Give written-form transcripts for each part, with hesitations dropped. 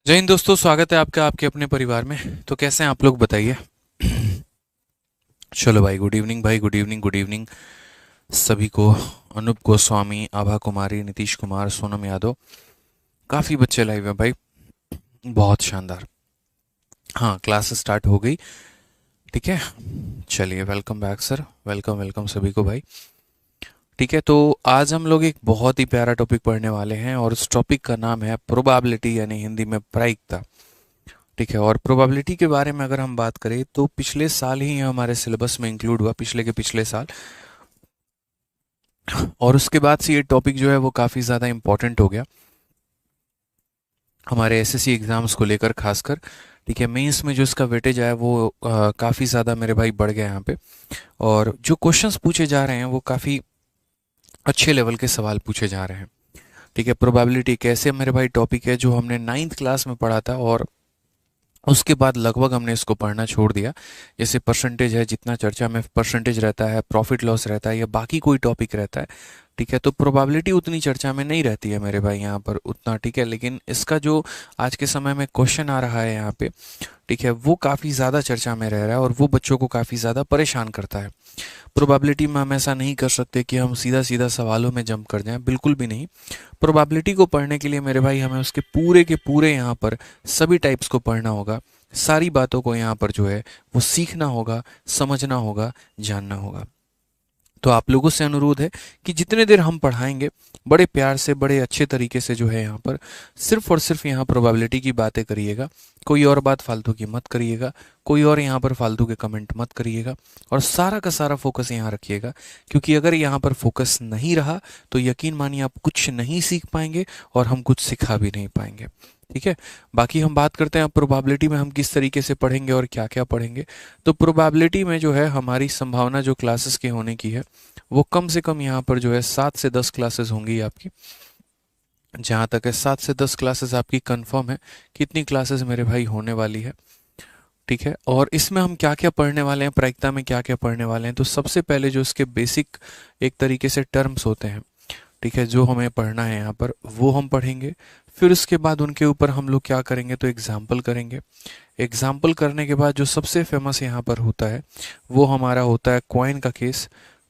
जय हिंद दोस्तों, स्वागत है आपका आपके अपने परिवार में। तो कैसे हैं आप लोग, बताइए। चलो भाई, गुड इवनिंग भाई, गुड इवनिंग, गुड इवनिंग सभी को। अनूप गोस्वामी, आभा कुमारी, नीतीश कुमार, सोनम यादव, काफ़ी बच्चे लाइव हैं भाई। बहुत शानदार। हाँ, क्लास स्टार्ट हो गई। ठीक है, चलिए, welcome back sir, welcome welcome सभी को भाई। ठीक है, तो आज हम लोग एक बहुत ही प्यारा टॉपिक पढ़ने वाले हैं और उस टॉपिक का नाम है प्रोबेबिलिटी, यानी हिंदी में प्रायिकता। ठीक है, और प्रोबेबिलिटी के बारे में अगर हम बात करें तो पिछले साल ही ये हमारे सिलेबस में इंक्लूड हुआ, पिछले के पिछले साल। और उसके बाद से ये टॉपिक जो है वो काफ़ी ज़्यादा इम्पोर्टेंट हो गया हमारे एसएससी एग्ज़ाम्स को लेकर, खासकर। ठीक है, मेंस में जो इसका वेटेज आया वो काफ़ी ज़्यादा मेरे भाई बढ़ गया यहाँ पे। और जो क्वेश्चंस पूछे जा रहे हैं वो काफ़ी अच्छे लेवल के सवाल पूछे जा रहे हैं। ठीक है, प्रोबेबिलिटी कैसे मेरे भाई टॉपिक है जो हमने 9th क्लास में पढ़ा था, और उसके बाद लगभग हमने इसको पढ़ना छोड़ दिया। जैसे परसेंटेज है, जितना चर्चा में परसेंटेज रहता है, प्रॉफिट लॉस रहता है, या बाकी कोई टॉपिक रहता है। ठीक है, तो प्रोबेबिलिटी उतनी चर्चा में नहीं रहती है मेरे भाई यहाँ पर उतना। ठीक है, लेकिन इसका जो आज के समय में क्वेश्चन आ रहा है यहाँ पे, ठीक है, वो काफ़ी ज़्यादा चर्चा में रह रहा है और वो बच्चों को काफ़ी ज़्यादा परेशान करता है। प्रोबेबिलिटी में हम ऐसा नहीं कर सकते कि हम सीधा सीधा सवालों में जंप कर जाएं, बिल्कुल भी नहीं। प्रोबेबिलिटी को पढ़ने के लिए मेरे भाई हमें उसके पूरे के पूरे यहाँ पर सभी टाइप्स को पढ़ना होगा। सारी बातों को यहाँ पर जो है वो सीखना होगा, समझना होगा, जानना होगा। तो आप लोगों से अनुरोध है कि जितने देर हम पढ़ाएंगे, बड़े प्यार से, बड़े अच्छे तरीके से जो है यहाँ पर सिर्फ और सिर्फ यहाँ प्रोबेबिलिटी की बातें करिएगा। कोई और बात फालतू की मत करिएगा, कोई और यहाँ पर फालतू के कमेंट मत करिएगा, और सारा का सारा फोकस यहाँ रखिएगा। क्योंकि अगर यहाँ पर फोकस नहीं रहा तो यकीन मानिए आप कुछ नहीं सीख पाएंगे और हम कुछ सिखा भी नहीं पाएंगे। ठीक है, बाकी हम बात करते हैं प्रोबेबिलिटी में हम किस तरीके से पढ़ेंगे और क्या क्या पढ़ेंगे। तो प्रोबेबिलिटी में जो है हमारी संभावना जो क्लासेस के होने की है वो कम से कम यहाँ पर जो है 7 से 10 क्लासेस होंगी आपकी। जहाँ तक है 7 से 10 क्लासेस आपकी कंफर्म है। कितनी क्लासेस मेरे भाई होने वाली है। ठीक है, और इसमें हम क्या क्या पढ़ने वाले हैं, प्रायिकता में क्या क्या पढ़ने वाले हैं। तो सबसे पहले जो इसके बेसिक एक तरीके से टर्म्स होते हैं, ठीक है, जो हमें पढ़ना है यहाँ पर वो हम पढ़ेंगे। फिर उसके बाद उनके ऊपर हम लोग क्या करेंगे, तो एग्जाम्पल करेंगे। एग्जाम्पल करने के बाद जो सबसे फेमस यहाँ पर होता है वो हमारा होता है कॉइन का केस।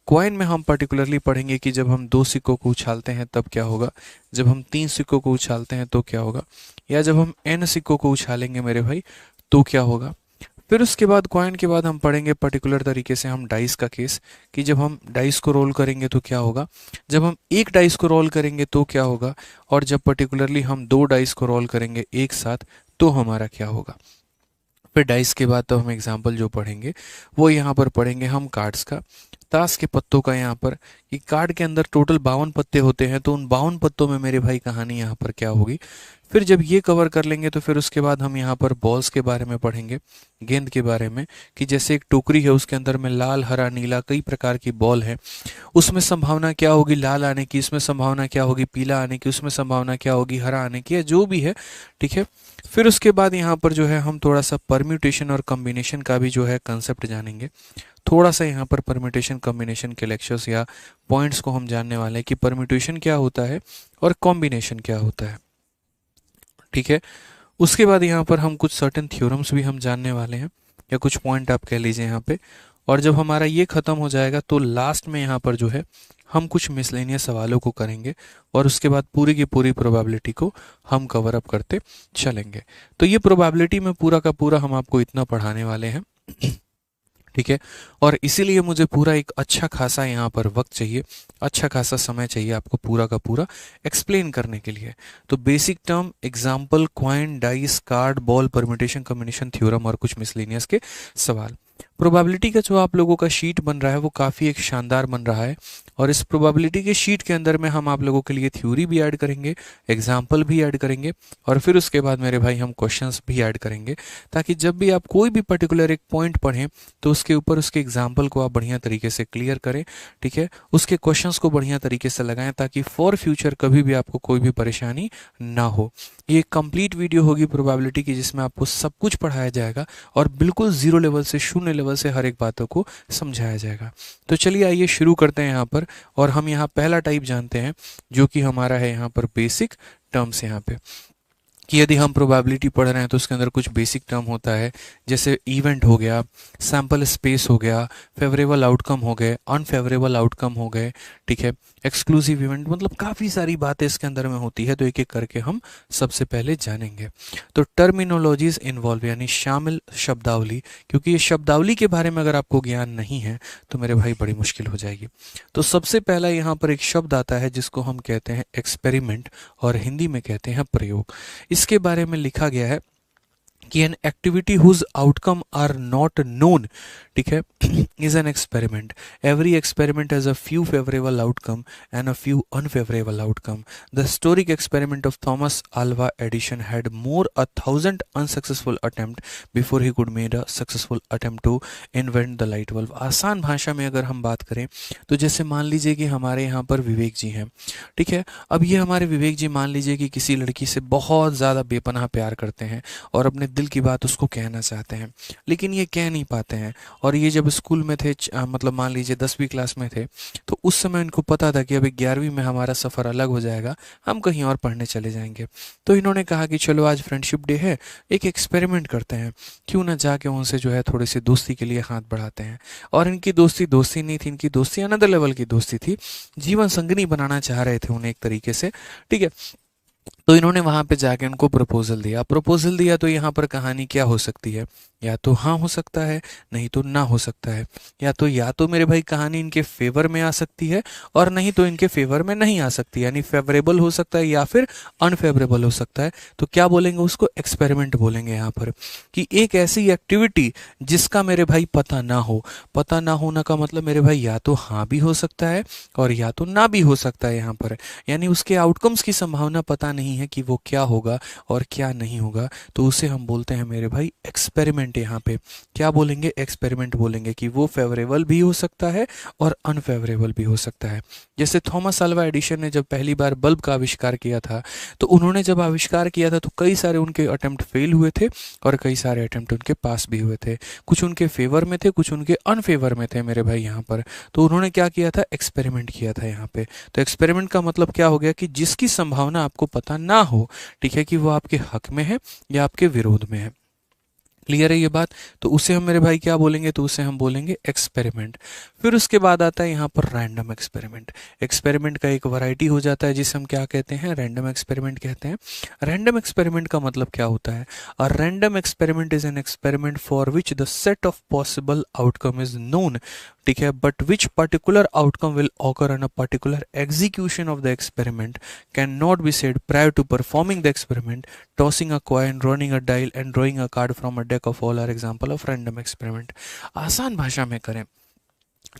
कॉइन में हम पर्टिकुलरली पढ़ेंगे कि जब हम 2 सिक्कों को उछालते हैं तब क्या होगा, जब हम 3 सिक्कों को उछालते हैं तो क्या होगा, या जब हम n सिक्कों को उछालेंगे मेरे भाई तो क्या होगा। फिर उसके बाद कॉइन के बाद हम पढ़ेंगे पर्टिकुलर तरीके से हम डाइस का केस, कि जब हम डाइस को रोल करेंगे तो क्या होगा, जब हम एक डाइस को रोल करेंगे तो क्या होगा, और जब पर्टिकुलरली हम 2 डाइस को रोल करेंगे एक साथ तो हमारा क्या होगा। फिर डाइस के बाद तो हम एग्जाम्पल जो पढ़ेंगे वो यहाँ पर पढ़ेंगे हम कार्ड्स का, ताश के पत्तों का। यहाँ पर कि कार्ड के अंदर टोटल 52 पत्ते होते हैं, तो उन 52 पत्तों में मेरे भाई कहानी यहाँ पर क्या होगी। फिर जब ये कवर कर लेंगे तो फिर उसके बाद हम यहाँ पर बॉल्स के बारे में पढ़ेंगे, गेंद के बारे में। कि जैसे एक टोकरी है, उसके अंदर में लाल, हरा, नीला कई प्रकार की बॉल है, उसमें संभावना क्या होगी लाल आने की, इसमें संभावना क्या होगी पीला आने की, उसमें संभावना क्या होगी हरा आने की, या जो भी है। ठीक है, फिर उसके बाद यहाँ पर जो है हम थोड़ा सा परम्यूटेशन और कॉम्बिनेशन का भी जो है कंसेप्ट जानेंगे। थोड़ा सा यहाँ पर परम्यूटेशन कॉम्बिनेशन के लेक्चर्स या पॉइंट्स को हम जानने वाले हैं कि परम्यूटेशन क्या होता है और कॉम्बिनेशन क्या होता है। ठीक है, उसके बाद यहाँ पर हम कुछ सर्टेन थ्योरम्स भी हम जानने वाले हैं, या कुछ पॉइंट आप कह लीजिए यहाँ पे। और जब हमारा ये ख़त्म हो जाएगा तो लास्ट में यहाँ पर जो है हम कुछ मिसलेनियस सवालों को करेंगे, और उसके बाद पूरी की पूरी प्रोबेबिलिटी को हम कवर अप करते चलेंगे। तो ये प्रोबेबिलिटी में पूरा का पूरा हम आपको इतना पढ़ाने वाले हैं। ठीक है, और इसीलिए मुझे पूरा एक अच्छा खासा यहाँ पर वक्त चाहिए, अच्छा खासा समय चाहिए आपको पूरा का पूरा एक्सप्लेन करने के लिए। तो basic term, example, coin, dice, card, ball, permutation, combination, theorem और कुछ मिसलेनियस के सवाल। प्रोबेबिलिटी का जो आप लोगों का शीट बन रहा है वो काफ़ी एक शानदार बन रहा है, और इस प्रोबेबिलिटी के शीट के अंदर में हम आप लोगों के लिए थ्योरी भी ऐड करेंगे, एग्जाम्पल भी ऐड करेंगे, और फिर उसके बाद मेरे भाई हम क्वेश्चंस भी ऐड करेंगे, ताकि जब भी आप कोई भी पर्टिकुलर एक पॉइंट पढ़ें तो उसके ऊपर उसके एग्जाम्पल को आप बढ़िया तरीके से क्लियर करें। ठीक है, उसके क्वेश्चंस को बढ़िया तरीके से लगाएं, ताकि फॉर फ्यूचर कभी भी आपको कोई भी परेशानी ना हो। ये कंप्लीट वीडियो होगी प्रोबेबिलिटी की, जिसमें आपको सब कुछ पढ़ाया जाएगा और बिल्कुल जीरो लेवल से, शून्य लेवल से हर एक बातों को समझाया जाएगा। तो चलिए आइए शुरू करते हैं यहाँ पर, और हम यहाँ पहला टाइप जानते हैं जो कि हमारा है यहाँ पर बेसिक टर्म्स। यहाँ पे कि यदि हम प्रोबेबिलिटी पढ़ रहे हैं तो उसके अंदर कुछ बेसिक टर्म होता है, जैसे इवेंट हो गया, सैम्पल स्पेस हो गया, फेवरेबल आउटकम हो गए, अनफेवरेबल आउटकम हो गए, ठीक है, एक्सक्लूसिव इवेंट, मतलब काफ़ी सारी बातें इसके अंदर में होती है। तो एक एक करके हम सबसे पहले जानेंगे। तो टर्मिनोलॉजीज इन्वॉल्व यानी शामिल शब्दावली, क्योंकि ये शब्दावली के बारे में अगर आपको ज्ञान नहीं है तो मेरे भाई बड़ी मुश्किल हो जाएगी। तो सबसे पहला यहाँ पर एक शब्द आता है जिसको हम कहते हैं एक्सपेरिमेंट, और हिंदी में कहते हैं प्रयोग। इसके बारे में लिखा गया है कि an activity whose outcome are not known, ठीक है, is an experiment. Every experiment has a few favourable outcome and a few unfavourable outcome. The historic experiment of Thomas Alva Edison had more 1000 unsuccessful attempt before he could made a successful attempt to invent the light bulb. आसान भाषा में अगर हम बात करें तो जैसे मान लीजिए कि हमारे यहाँ पर विवेक जी हैं, ठीक है। अब ये हमारे विवेक जी मान लीजिए कि किसी लड़की से बहुत ज़्यादा बेपनाह प्यार करते हैं और अपने दिल की बात उसको कहना चाहते हैं, लेकिन ये कह नहीं पाते हैं। और ये जब स्कूल में थे, मतलब मान लीजिए 10वीं क्लास में थे, तो उस समय इनको पता था कि अभी 11वीं में हमारा सफ़र अलग हो जाएगा, हम कहीं और पढ़ने चले जाएंगे। तो इन्होंने कहा कि चलो आज फ्रेंडशिप डे है, एक एक्सपेरिमेंट करते हैं, क्यों ना जाके उनसे जो है थोड़ी सी दोस्ती के लिए हाथ बढ़ाते हैं। और इनकी दोस्ती दोस्ती नहीं थी, इनकी दोस्ती अनदर लेवल की दोस्ती थी, जीवन संगनी बनाना चाह रहे थे उन्हें एक तरीके से, ठीक है। तो इन्होंने वहां पे जाके उनको प्रपोजल दिया। प्रपोजल दिया तो यहाँ पर कहानी क्या हो सकती है, या तो हाँ हो सकता है, नहीं तो ना हो सकता है। या तो मेरे भाई कहानी इनके फेवर में आ सकती है, और नहीं तो इनके फेवर में नहीं आ सकती, यानी फेवरेबल हो सकता है या फिर अनफेवरेबल हो सकता है। तो क्या बोलेंगे उसको, एक्सपेरिमेंट बोलेंगे यहाँ पर, कि एक ऐसी एक्टिविटी जिसका मेरे भाई पता ना हो। पता ना होना का मतलब मेरे भाई या तो हाँ भी हो सकता है और या तो ना भी हो सकता है यहाँ पर, यानी उसके आउटकम्स की संभावना पता नहीं है कि वो क्या होगा और क्या नहीं होगा। तो उसे हम बोलते हैं मेरे भाई एक्सपेरिमेंट। यहाँ पे क्या बोलेंगे, एक्सपेरिमेंट बोलेंगे, कि वो फेवरेबल भी हो सकता है और अनफेवरेबल भी हो सकता है। जैसे थॉमस अल्वा एडिशन ने जब पहली बार बल्ब का आविष्कार किया था, तो उन्होंने जब आविष्कार किया था तो कई सारे उनके अटेम्प्ट फेल हुए थे और कई सारे अटेम्प्ट उनके पास भी हुए थे। कुछ उनके फेवर में थे, कुछ उनके अनफेवर में थे मेरे भाई यहाँ पर। तो उन्होंने क्या किया था, एक्सपेरिमेंट किया था यहाँ पे। तो एक्सपेरिमेंट का मतलब क्या हो गया, कि जिसकी संभावना आपको पता ना हो, ठीक है, कि वो आपके हक में है या आपके विरोध में है। क्लियर है ये बात। तो उसे हम मेरे भाई क्या बोलेंगे, तो उसे हम बोलेंगे एक्सपेरिमेंट। फिर उसके बाद आता है यहाँ पर रैंडम एक्सपेरिमेंट। एक्सपेरिमेंट का एक वैरायटी हो जाता है जिसे हम क्या कहते हैं, रैंडम एक्सपेरिमेंट कहते हैं। रैंडम एक्सपेरिमेंट का मतलब क्या होता है, a random experiment is an experiment for which the set of possible outcome is known, ठीक है, but which particular outcome will occur on a particular execution of the experiment can not be said prior to performing the experiment. Tossing a coin, rolling a dial and drawing a card from a deck of all are example of random experiment. आसान भाषा में करें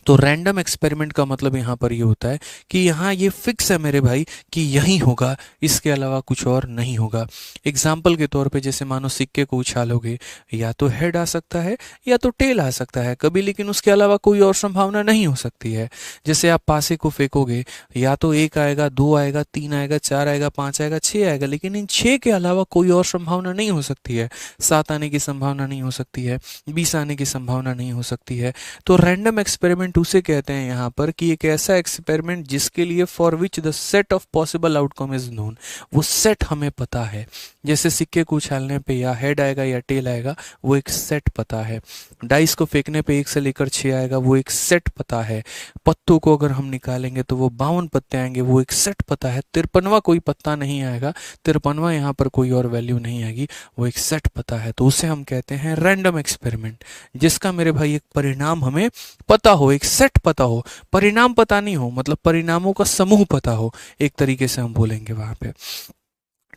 तो random experiment का मतलब यहाँ पर ये होता है कि यहाँ ये फिक्स है मेरे भाई कि यही होगा, इसके अलावा कुछ और नहीं होगा। एग्जाम्पल के तौर पे जैसे मानो सिक्के को उछालोगे, या तो हेड आ सकता है या तो टेल आ सकता है कभी, लेकिन उसके अलावा कोई और संभावना नहीं हो सकती है। जैसे आप पासे को फेंकोगे, या तो एक आएगा, दो आएगा, तीन आएगा, चार आएगा, पाँच आएगा, छः आएगा, लेकिन इन छः के अलावा कोई और संभावना नहीं हो सकती है। सात आने की संभावना नहीं हो सकती है, 20 आने की संभावना नहीं हो सकती है। तो रैंडम एक्सपेरिमेंट उसे कहते हैं यहाँ पर कि एक ऐसा एक्सपेरिमेंट जिसके लिए for which the set of possible outcome is known, वो सेट हमें पता है। जैसे सिक्के को उछालने पे या हेड आएगा या टेल आएगा, वो एक सेट पता है। डाइस को फेंकने पे 1 से लेकर 6 आएगा, वो एक सेट पता है। पत्तों को अगर हम निकालेंगे तो वो 52 पत्ते आएंगे, वो एक सेट पता है। 53वां कोई पत्ता नहीं आएगा, 53वां यहाँ पर कोई और वैल्यू नहीं आएगी, वो एक सेट पता है। तो उसे हम कहते हैं रैंडम एक्सपेरिमेंट, जिसका मेरे भाई एक परिणाम हमें पता हो, एक सेट पता हो, परिणाम पता नहीं हो, मतलब परिणामों का समूह पता हो, एक तरीके से हम बोलेंगे वहां पे,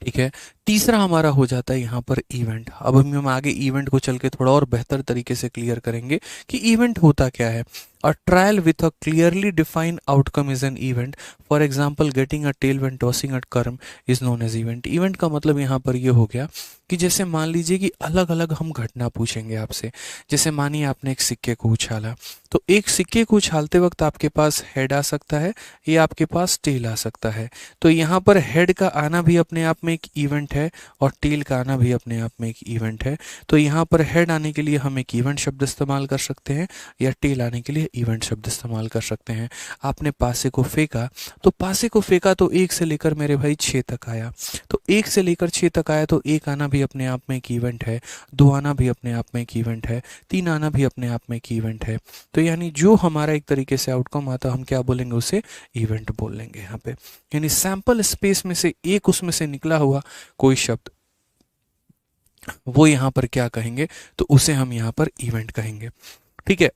ठीक है। तीसरा हमारा हो जाता है यहाँ पर इवेंट। अब हम आगे इवेंट को चल के थोड़ा और बेहतर तरीके से क्लियर करेंगे कि इवेंट होता क्या है। A trial with a clearly defined outcome is an event. For example getting a tail when tossing a कर्म is known as event. Event का मतलब यहाँ पर ये हो गया कि जैसे मान लीजिए कि अलग अलग हम घटना पूछेंगे आपसे। जैसे मानिए आपने एक सिक्के को उछाला, तो एक सिक्के को उछालते वक्त आपके पास हेड आ सकता है या आपके पास टेल आ सकता है। तो यहाँ पर हेड का आना भी अपने आप में एक इवेंट है, है और टेल का आना भी अपने आप में एक इवेंट है। तो यहाँ पर हेड आने के लिए हम एक इवेंट शब्द इस्तेमाल कर सकते हैं या टेल आने के लिए इवेंट शब्द इस्तेमाल कर सकते हैं। आपने पासे को फेंका, तो पासे को फेंका तो 1 से लेकर मेरे भाई 6 तक आया, तो 1 से लेकर 6 तक आया तो 1 आना भी अपने आप में एक इवेंट है, 2 आना भी अपने आप में एक इवेंट है, 3 आना भी अपने आप में एक इवेंट है। तो यानी जो हमारा एक तरीके से आउटकम आता हम क्या बोलेंगे, उसे इवेंट बोल लेंगे यहाँ पे। यानी सैंपल स्पेस में से एक उसमें से निकला हुआ कोई शब्द, वो यहाँ पर क्या कहेंगे, तो उसे हम यहाँ पर इवेंट कहेंगे। ठीक है,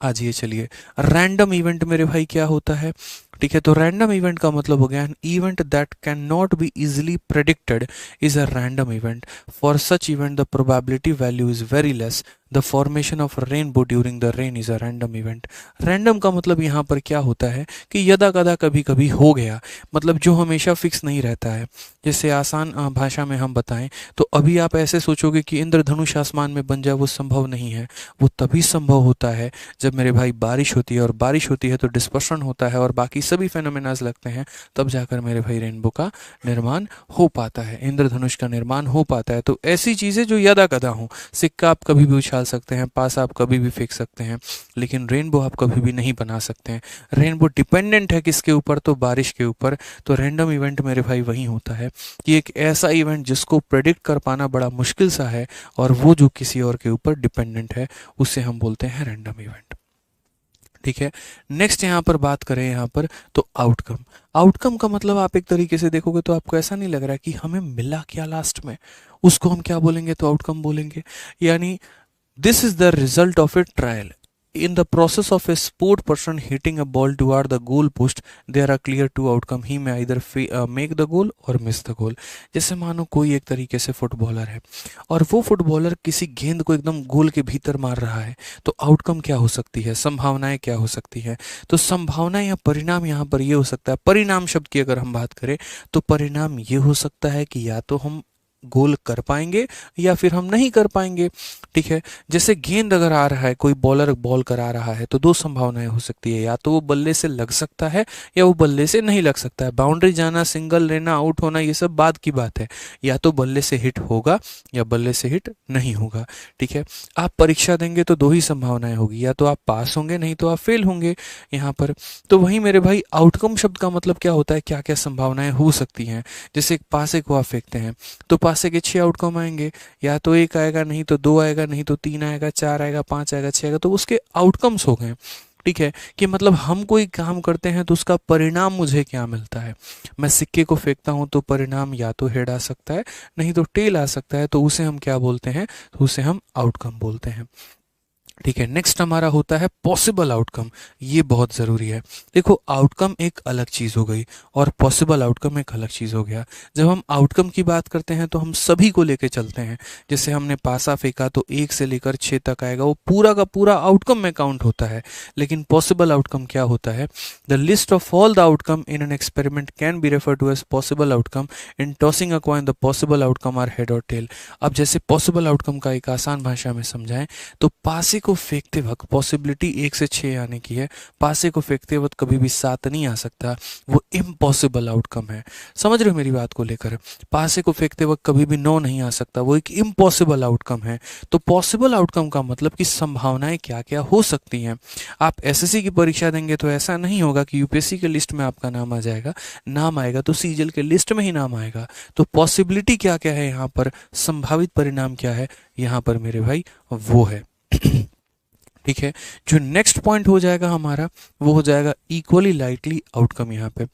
आज ये चलिए रैंडम इवेंट मेरे भाई क्या होता है। ठीक है, तो रैंडम इवेंट का मतलब हो गया N event that can not be easily predicted is a random event. For such event the probability value is very less. The formation of rainbow during the rain is a random event. Random का मतलब यहाँ पर क्या होता है कि यदा कदा कभी कभी हो गया, मतलब जो हमेशा फिक्स नहीं रहता है। जैसे आसान भाषा में हम बताएं तो अभी आप ऐसे सोचोगे कि इंद्रधनुष आसमान में बन जाए, वो संभव नहीं है। वो तभी संभव होता है जब मेरे भाई बारिश होती है, और बारिश होती है तो डिस्पर्शन होता है और बाकी सभी फेनोमेनाज लगते हैं, तब जाकर मेरे भाई रेनबो का निर्माण हो पाता है, इंद्रधनुष का निर्माण हो पाता है। तो ऐसी चीजें जो यदा कदा हो, सिक्का आप कभी भी उछाल सकते हैं, पास आप कभी भी फेंक सकते हैं, लेकिन रेनबो आप कभी भी नहीं बना सकते हैं। रेनबो डिपेंडेंट है किसके ऊपर, तो बारिश के ऊपर। तो रैंडम इवेंट मेरे भाई वही होता है कि एक ऐसा इवेंट जिसको प्रेडिक्ट कर पाना बड़ा मुश्किल सा है और वो जो किसी और के ऊपर डिपेंडेंट है, उसे हम बोलते हैं रैंडम इवेंट। ठीक है, नेक्स्ट यहाँ पर बात करें यहाँ पर तो आउटकम। आउटकम का मतलब आप एक तरीके से देखोगे तो आपको ऐसा नहीं लग रहा है कि हमें मिला क्या लास्ट में, उसको हम क्या बोलेंगे, तो आउटकम बोलेंगे। यानी this is the result of A trial. In the process of a sport person hitting a ball toward the goal post, there are clear two outcome. He may either make the goal or miss the goal. जैसे मानो कोई एक तरीके से footballer है और वो footballer किसी गेंद को एकदम गोल के भीतर मार रहा है, तो आउटकम क्या हो सकती है, संभावनाएं क्या हो सकती है। तो संभावना या परिणाम यहाँ पर ये हो सकता है, परिणाम शब्द की अगर हम बात करें तो परिणाम ये हो सकता है कि या तो हम गोल कर पाएंगे या फिर हम नहीं कर पाएंगे। ठीक है, जैसे गेंद अगर आ रहा है, कोई बॉलर बॉल करा रहा है, तो दो संभावनाएं हो सकती है, या तो वो बल्ले से लग सकता है या वो बल्ले से नहीं लग सकता है। बाउंड्री जाना, सिंगल लेना, आउट होना, ये सब बात की बात है। या तो बल्ले से हिट होगा या बल्ले से हिट नहीं होगा। ठीक है, आप परीक्षा देंगे तो दो ही संभावनाएं होगी, या तो आप पास होंगे नहीं तो आप फेल होंगे यहाँ पर। तो वही मेरे भाई आउटकम शब्द का मतलब क्या होता है, क्या क्या संभावनाएं हो सकती हैं। जैसे एक पासे को आप फेंकते हैं तो पासे के 6 आउटकम आएंगे, या तो 1 आएगा, नहीं तो 2 आएगा, नहीं तो 3 आएगा, 4 आएगा, 5 आएगा, 6 आएगा। तो उसके आउटकम्स हो गए। ठीक है, कि मतलब हम कोई काम करते हैं तो उसका परिणाम मुझे क्या मिलता है। मैं सिक्के को फेंकता हूं तो परिणाम या तो हेड आ सकता है नहीं तो टेल आ सकता है, तो उसे हम क्या बोलते हैं, तो उसे हम आउटकम बोलते हैं। ठीक है, नेक्स्ट हमारा होता है पॉसिबल आउटकम। ये बहुत ज़रूरी है। देखो, आउटकम एक अलग चीज़ हो गई और पॉसिबल आउटकम एक अलग चीज़ हो गया। जब हम आउटकम की बात करते हैं तो हम सभी को लेके चलते हैं। जैसे हमने पासा फेंका तो 1 से लेकर 6 तक आएगा, वो पूरा का पूरा आउटकम में काउंट होता है। लेकिन पॉसिबल आउटकम क्या होता है, the list of all the outcome in an experiment can be refer to as possible outcome. In tossing a coin the possible outcome are head और टेल। अब जैसे पॉसिबल आउटकम का एक आसान भाषा में समझाएं तो पासे को फेंकते वक्त पॉसिबिलिटी 1 से 6 आने की है। पासे को फेंकते वक्त कभी भी 7 नहीं आ सकता, वो इम्पॉसिबल आउटकम है। समझ रहे हो मेरी बात को लेकर, पासे को फेंकते वक्त कभी भी 9 नहीं आ सकता, वो एक इम्पॉसिबल आउटकम है। तो पॉसिबल आउटकम का मतलब कि संभावनाएं क्या क्या हो सकती हैं। आप एसएससी की परीक्षा देंगे तो ऐसा नहीं होगा कि यूपीएससी के लिस्ट में आपका नाम आ जाएगा, नाम आएगा तो सीजीएल के लिस्ट में ही नाम आएगा। तो पॉसिबिलिटी क्या क्या है यहाँ पर, संभावित परिणाम क्या है यहाँ पर मेरे भाई, वो है। ठीक है, जो नेक्स्ट पॉइंट हो जाएगा हमारा वो हो जाएगा इक्वली लाइटली आउटकम यहाँ पे।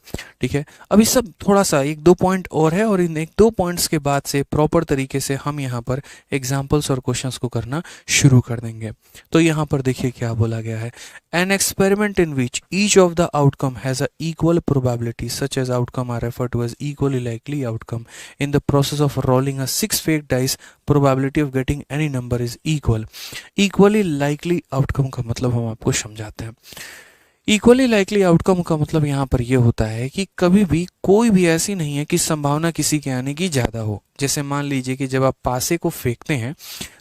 ठीक है, अभी सब थोड़ा सा 1-2 पॉइंट और है और इन 1-2 पॉइंट्स के बाद से प्रॉपर तरीके से हम यहाँ पर एग्जाम्पल्स और क्वेश्चंस को करना शुरू कर देंगे। तो यहाँ पर देखिए क्या बोला गया है, an experiment in which each of the outcome has a equal probability such as outcome are refer to as equally likely outcome. In the process of rolling a 6 फेक dice probability of getting any number is equal. Equally likely outcome का मतलब हम आपको समझाते हैं। Equally likely outcome का मतलब यहाँ पर यह होता है कि कभी भी कोई भी ऐसी नहीं है कि संभावना किसी के आने की ज़्यादा हो। जैसे मान लीजिए कि जब आप पासे को फेंकते हैं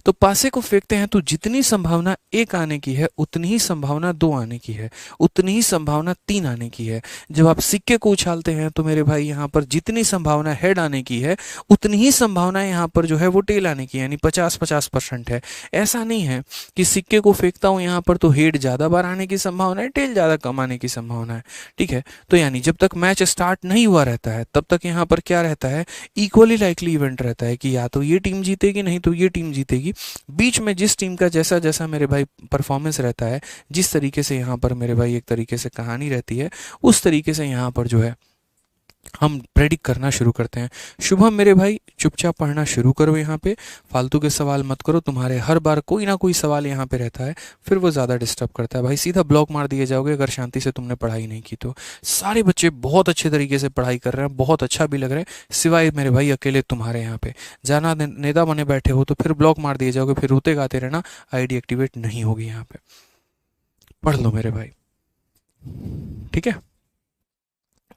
तो पासे को फेंकते हैं तो जितनी संभावना एक आने की है उतनी ही संभावना दो आने की है, उतनी ही संभावना तीन आने की है। जब आप सिक्के को उछालते हैं तो मेरे भाई यहाँ पर जितनी संभावना हेड आने की है उतनी ही संभावना यहाँ पर जो है वो टेल आने की है, यानी 50-50% है। ऐसा नहीं है कि सिक्के को फेंकता हूँ यहाँ पर तो हेड ज़्यादा बार आने की संभावना है, टेल ज़्यादा कम आने की संभावना है। ठीक है, तो यानी जब तक मैच स्टार्ट नहीं हुआ रहता है तब तक यहाँ पर क्या रहता है, इक्वली लाइकली इवेंट रहता है कि या तो ये टीम जीतेगी नहीं तो ये टीम जीतेगी। बीच में जिस टीम का जैसा जैसा मेरे भाई परफॉर्मेंस रहता है, जिस तरीके से यहाँ पर मेरे भाई एक तरीके से कहानी रहती है, उस तरीके से यहाँ पर जो है हम प्रेडिक्ट करना शुरू करते हैं। शुभम मेरे भाई चुपचाप पढ़ना शुरू करो, यहाँ पे फालतू के सवाल मत करो। तुम्हारे हर बार कोई ना कोई सवाल यहाँ पे रहता है, फिर वो ज़्यादा डिस्टर्ब करता है। भाई सीधा ब्लॉक मार दिए जाओगे अगर शांति से तुमने पढ़ाई नहीं की तो। सारे बच्चे बहुत अच्छे तरीके से पढ़ाई कर रहे हैं, बहुत अच्छा भी लग रहा है, सिवाय मेरे भाई अकेले तुम्हारे। यहाँ पे जाना नेता बने बैठे हो तो फिर ब्लॉक मार दिए जाओगे, फिर रोते गाते रहना, आईडी एक्टिवेट नहीं होगी। यहाँ पे पढ़ लो मेरे भाई, ठीक है।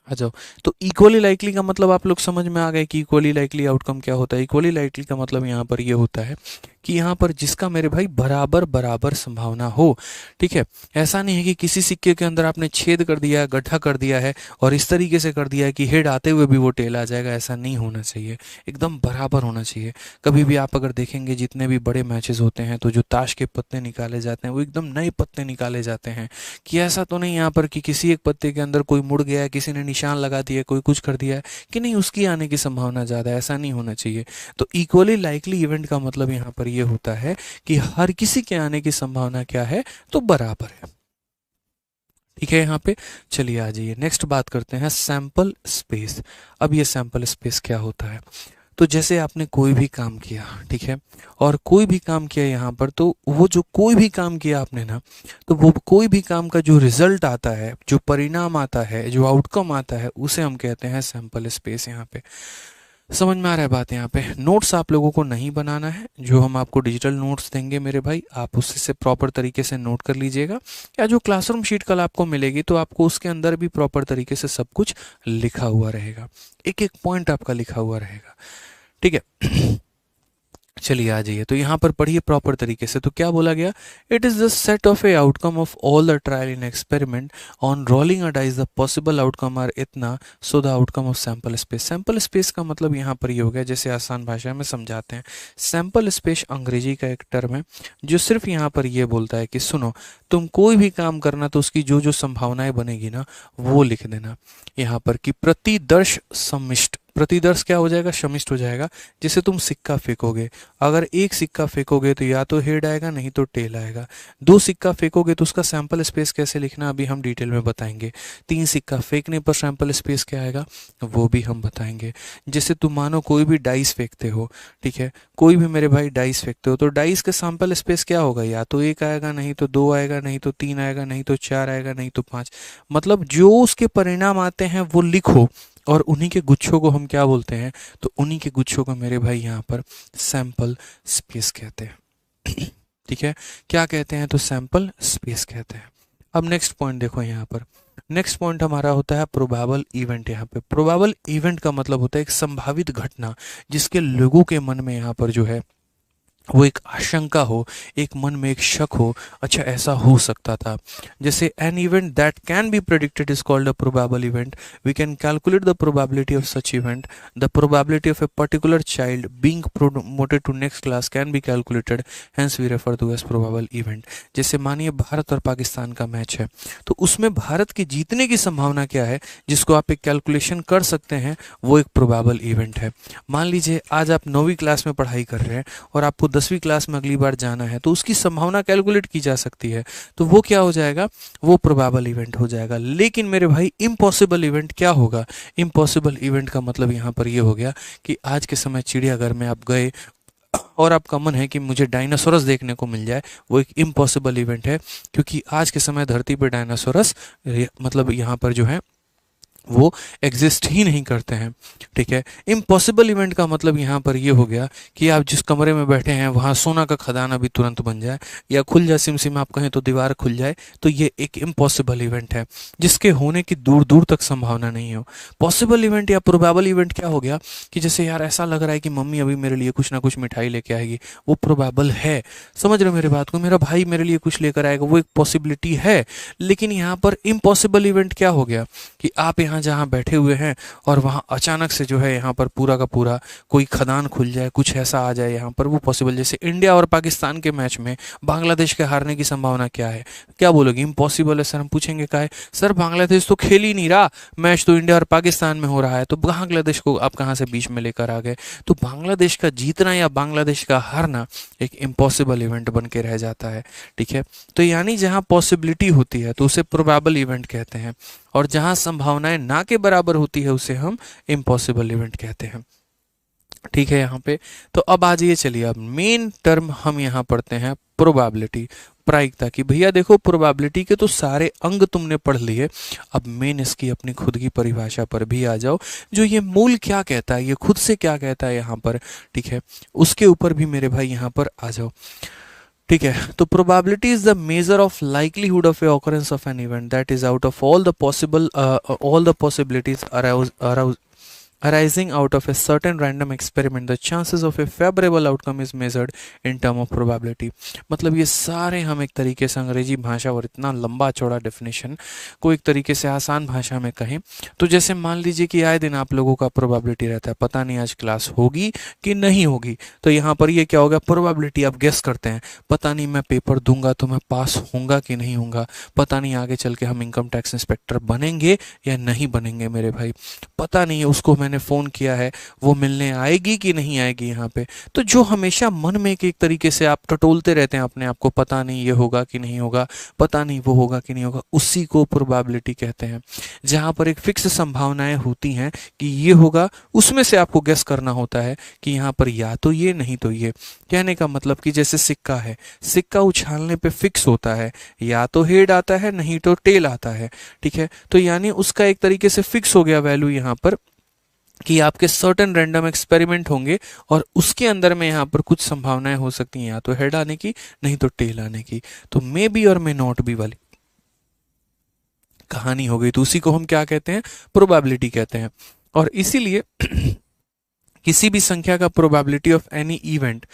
आ जाओ। तो इक्वली लाइकली का मतलब आप लोग समझ में आ गए कि इक्वली लाइकली आउटकम क्या होता है। इक्वली लाइकली का मतलब यहाँ पर ये होता है कि यहाँ पर जिसका मेरे भाई बराबर बराबर संभावना हो। ठीक है, ऐसा नहीं है कि किसी सिक्के के अंदर आपने छेद कर दिया है, गड्ढा कर दिया है और इस तरीके से कर दिया है कि हेड आते हुए भी वो टेल आ जाएगा। ऐसा नहीं होना चाहिए, एकदम बराबर होना चाहिए। कभी भी आप अगर देखेंगे जितने भी बड़े मैचेस होते हैं तो जो ताश के पत्ते निकाले जाते हैं वो एकदम नए पत्ते निकाले जाते हैं, कि ऐसा तो नहीं यहाँ पर कि किसी एक पत्ते के अंदर कोई मुड़ गया है, किसी ने निशान लगा दिया, कोई कुछ कर दिया है कि नहीं उसकी आने की संभावना ज़्यादा है। ऐसा नहीं होना चाहिए। तो इक्वली लाइकली इवेंट का मतलब यहाँ पर ये होता है कि हर किसी के आने की संभावना क्या है, तो बराबर है। ठीक है, यहाँ पे चलिए आ जाइए, नेक्स्ट बात करते हैं सैंपल स्पेस। अब ये सैंपल स्पेस क्या होता है, तो जैसे आपने कोई भी काम किया, ठीक है, और कोई भी काम किया यहाँ पर, तो वो जो कोई भी काम किया आपने ना, तो वो कोई भी काम का जो रिजल्ट आता है, जो परिणाम आता है, जो आउटकम आता है, उसे हम कहते हैं सैंपल स्पेस। यहाँ पे समझ में आ रहा है बात। यहाँ पे नोट्स आप लोगों को नहीं बनाना है, जो हम आपको डिजिटल नोट्स देंगे मेरे भाई, आप उससे प्रॉपर तरीके से नोट कर लीजिएगा, या जो क्लासरूम शीट कल आपको मिलेगी तो आपको उसके अंदर भी प्रॉपर तरीके से सब कुछ लिखा हुआ रहेगा, एक एक पॉइंट आपका लिखा हुआ रहेगा। ठीक है चलिए आ जाइए, तो यहाँ पर पढ़िए प्रॉपर तरीके से। तो क्या बोला गया, it is the set of a outcome of all the trial in experiment on rolling a dice, the possible outcome are इतना, so the outcome of sample space. Sample space का मतलब यहाँ पर ये हो गया, जैसे आसान भाषा में समझाते हैं, सैंपल स्पेस अंग्रेजी का एक टर्म है जो सिर्फ यहाँ पर ये बोलता है कि सुनो, तुम कोई भी काम करना तो उसकी जो जो संभावनाएं बनेगी ना वो लिख देना। यहाँ पर कि प्रतिदर्श समिष्ट, प्रतिदर्श क्या हो जाएगा, समिष्ट हो जाएगा। जैसे तुम सिक्का फेंकोगे, अगर एक सिक्का फेंकोगे तो या तो हेड आएगा नहीं तो टेल आएगा। दो सिक्का फेंकोगे तो उसका सैंपल स्पेस कैसे लिखना अभी हम डिटेल में बताएंगे। तीन सिक्का फेंकने पर सैंपल स्पेस क्या आएगा वो भी हम बताएंगे। जैसे तुम मानो कोई भी डाइस फेंकते हो, ठीक है, कोई भी मेरे भाई डाइस फेंकते हो, तो डाइस का सैंपल स्पेस क्या होगा, या तो एक आएगा नहीं तो दो आएगा नहीं तो तीन आएगा नहीं तो चार आएगा नहीं तो पाँच। मतलब जो उसके परिणाम आते हैं वो लिखो, और उन्हीं के गुच्छों को हम क्या बोलते हैं, तो उन्हीं के गुच्छों को मेरे भाई यहाँ पर सैंपल स्पेस कहते हैं। ठीक है, क्या कहते हैं, तो सैंपल स्पेस कहते हैं। अब नेक्स्ट पॉइंट देखो यहाँ पर, नेक्स्ट पॉइंट हमारा होता है प्रोबेबल इवेंट। यहाँ पे प्रोबेबल इवेंट का मतलब होता है एक संभावित घटना जिसके लोगों के मन में यहाँ पर जो है वो एक आशंका हो, एक मन में एक शक हो, अच्छा ऐसा हो सकता था। जैसे an event that can be predicted is called a probable event. We can calculate the probability of such event. The probability of a particular child being promoted to next class can be calculated, hence we refer to as probable event. जैसे मानिए भारत और पाकिस्तान का match है, तो उसमें भारत के जीतने की संभावना क्या है, जिसको आप एक कैलकुलेशन कर सकते हैं, वो एक प्रोबेबल इवेंट है। मान लीजिए आज आप 9वीं क्लास में पढ़ाई कर रहे हैं और आपको 10वीं क्लास में अगली बार जाना है, तो उसकी संभावना कैलकुलेट की जा सकती है, तो वो क्या हो जाएगा, वो प्रोबेबल इवेंट हो जाएगा। लेकिन मेरे भाई इम्पॉसिबल इवेंट क्या होगा, इम्पॉसिबल इवेंट का मतलब यहाँ पर ये हो गया कि आज के समय चिड़ियाघर में आप गए और आपका मन है कि मुझे डायनासोरस देखने को मिल जाए, वो एक इम्पॉसिबल इवेंट है, क्योंकि आज के समय धरती पर डायनासोरस मतलब यहाँ पर जो है वो एग्जिस्ट ही नहीं करते हैं। ठीक है, इम्पॉसिबल इवेंट का मतलब यहाँ पर ये हो गया कि आप जिस कमरे में बैठे हैं वहाँ सोना का खदान अभी तुरंत बन जाए या खुल जाए, सिम आप कहें तो दीवार खुल जाए, तो ये एक इम्पॉसिबल इवेंट है जिसके होने की दूर दूर तक संभावना नहीं हो। पॉसिबल इवेंट या प्रोबेबल इवेंट क्या हो गया कि जैसे यार ऐसा लग रहा है कि मम्मी अभी मेरे लिए कुछ ना कुछ मिठाई लेके आएगी, वो प्रोबेबल है। समझ रहे हो मेरी बात को? मेरा भाई मेरे लिए कुछ लेकर आएगा, वो एक पॉसिबिलिटी है। लेकिन यहाँ पर इम्पॉसिबल इवेंट क्या हो गया कि आप यहाँ जहाँ बैठे हुए हैं और वहाँ अचानक से जो है यहाँ पर पूरा का पूरा कोई खदान खुल जाए, कुछ ऐसा आ जाए यहाँ पर, वो पॉसिबल। जैसे इंडिया और पाकिस्तान के मैच में बांग्लादेश के हारने की संभावना क्या है? क्या बोलोगे? इम्पॉसिबल है सर। हम पूछेंगे क्या है? सर बांग्लादेश तो खेल ही नहीं रहा, मैच तो इंडिया और पाकिस्तान में हो रहा है, तो बांग्लादेश को आप कहाँ से बीच में लेकर आ गए? तो बांग्लादेश का जीतना या बांग्लादेश का हारना एक इम्पॉसिबल इवेंट बन के रह जाता है। ठीक है, तो यानी जहाँ पॉसिबिलिटी होती है तो उसे प्रोबेबल इवेंट कहते हैं, और जहां संभावनाएं ना के बराबर होती है उसे हम इम्पॉसिबल इवेंट कहते हैं। ठीक है यहाँ पे। तो अब आ जाइए, चलिए अब मेन टर्म हम यहाँ पढ़ते हैं प्रोबेबिलिटी, प्रायिकता की। भैया देखो, प्रोबेबिलिटी के तो सारे अंग तुमने पढ़ लिए, अब मेन इसकी अपनी खुद की परिभाषा पर भी आ जाओ। जो ये मूल क्या कहता है, ये खुद से क्या कहता है यहाँ पर, ठीक है, उसके ऊपर भी मेरे भाई यहाँ पर आ जाओ। ठीक है, तो probability is the measure of likelihood of A occurrence of N event that is out of all the possibilities arising out of a certain random experiment. The chances of a favorable outcome is measured in term of probability. मतलब ये सारे हम एक तरीके से अंग्रेजी भाषा और इतना लंबा चौड़ा डेफिनेशन को एक तरीके से आसान भाषा में कहें तो जैसे मान लीजिए कि आए दिन आप लोगों का प्रोबेबिलिटी रहता है, पता नहीं आज क्लास होगी कि नहीं होगी, तो यहाँ पर ये क्या होगा, प्रोबेबिलिटी आप गेस करते हैं, पता नहीं मैं पेपर दूंगा तो मैं पास होऊंगा कि नहीं होऊंगा, पता नहीं आगे चल के हम इनकम टैक्स इंस्पेक्टर बनेंगे या नहीं बनेंगे मेरे भाई, पता नहीं उसको मैंने फ़ोन किया है वो मिलने आएगी कि नहीं आएगी यहाँ पे। तो जो हमेशा मन में एक तरीके से आप टटोलते रहते हैं अपने आप को, पता नहीं ये होगा कि नहीं होगा, पता नहीं वो होगा कि नहीं होगा, उसी को प्रोबेबिलिटी कहते हैं। जहाँ पर एक फिक्स संभावनाएं होती हैं कि ये होगा, उसमें से आपको गेस करना होता है कि यहाँ पर या तो ये नहीं तो ये। कहने का मतलब कि जैसे सिक्का है, सिक्का उछालने पे फिक्स होता है, या तो हेड आता है नहीं तो टेल आता है। ठीक है, तो यानी उसका एक तरीके से फिक्स हो गया वैल्यू यहाँ पर कि आपके सर्टेन रैंडम एक्सपेरिमेंट होंगे और उसके अंदर में यहाँ पर कुछ संभावनाएं हो सकती हैं, या तो हेड आने की नहीं तो टेल आने की। तो मे बी और मे नॉट बी वाली कहानी हो गई, तो उसी को हम क्या कहते हैं, प्रोबेबिलिटी कहते हैं। और इसीलिए किसी भी संख्या का probability of any event,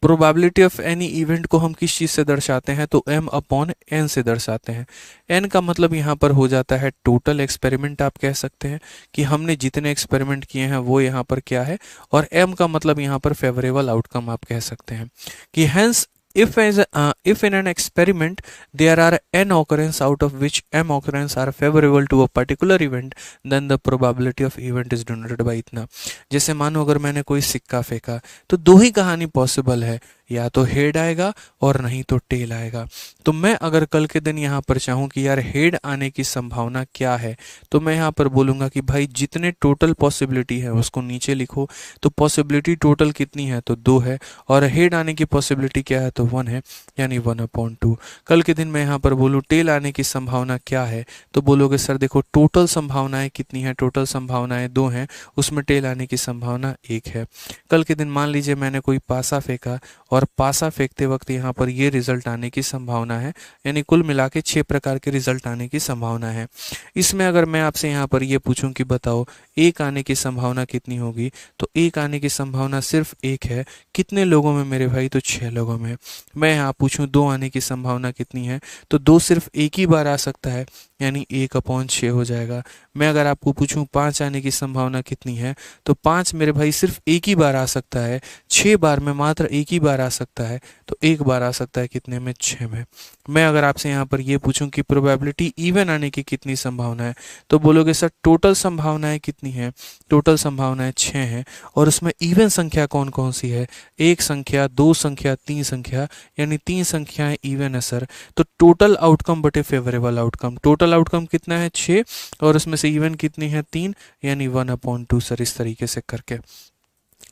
probability of any event को हम किस चीज़ से दर्शाते हैं, तो m अपॉन n से दर्शाते हैं। n का मतलब यहाँ पर हो जाता है टोटल एक्सपेरिमेंट, आप कह सकते हैं कि हमने जितने एक्सपेरिमेंट किए हैं वो यहाँ पर क्या है, और m का मतलब यहाँ पर फेवरेबल आउटकम आप कह सकते हैं कि hence if in an experiment there are n occurrence out of which m occurrence are favorable to a particular event, then the probability of event is denoted by इतना। जैसे मानो अगर मैंने कोई सिक्का फेंका तो दो ही कहानी पॉसिबल है, या तो हेड आएगा और नहीं तो टेल आएगा। तो मैं अगर कल के दिन यहाँ पर चाहूँ कि यार हेड आने की संभावना क्या है, तो मैं यहाँ पर बोलूँगा कि भाई जितने टोटल पॉसिबिलिटी है उसको नीचे लिखो, तो पॉसिबिलिटी टोटल कितनी है, तो 2 है, और हेड आने की पॉसिबिलिटी क्या है, तो 1 है, यानी 1/2। कल के दिन मैं यहाँ पर बोलूँ टेल आने की संभावना क्या है, तो बोलोगे सर देखो टोटल संभावनाएं कितनी है, टोटल संभावनाएं 2 हैं, उसमें टेल आने की संभावना 1 है। कल के दिन मान लीजिए मैंने कोई पासा फेंका और पासा फेंकते वक्त यहाँ पर ये रिजल्ट आने की संभावना है, यानी कुल मिला के 6 प्रकार के रिजल्ट आने की संभावना है। इसमें अगर मैं आपसे यहाँ पर ये पूछूं कि बताओ 1 आने की संभावना कितनी होगी, तो 1 आने की संभावना सिर्फ 1 है, कितने लोगों में मेरे भाई, तो 6 लोगों में। मैं यहाँ पूछूं 2 आने की संभावना कितनी है, तो 2 सिर्फ एक ही बार आ सकता है, यानी 1/6 हो जाएगा। मैं अगर आपको पूछूं 5 आने की संभावना कितनी है, तो 5 मेरे भाई सिर्फ एक ही बार आ सकता है, 6 बार में मात्र एक ही बार आ सकता है, तो एक बार आ सकता है कितने में, 6 में। मैं अगर आपसे यहाँ पर ये पूछूं कि प्रोबेबिलिटी इवन आने की कितनी संभावना है, तो बोलोगे सर टोटल संभावनाएं कितनी है, टोटल संभावनाएं 6 हैं, और उसमें इवन संख्या कौन कौन सी है, 1 संख्या, 2 संख्या, 3 संख्या, यानी 3 संख्याएं इवन है सर। तो टोटल आउटकम बटे फेवरेबल आउटकम, टोटल आउटकम कितना है 6, और उसमें से इवन कितनी है 3, यानी 1/2 सर, इस तरीके से करके।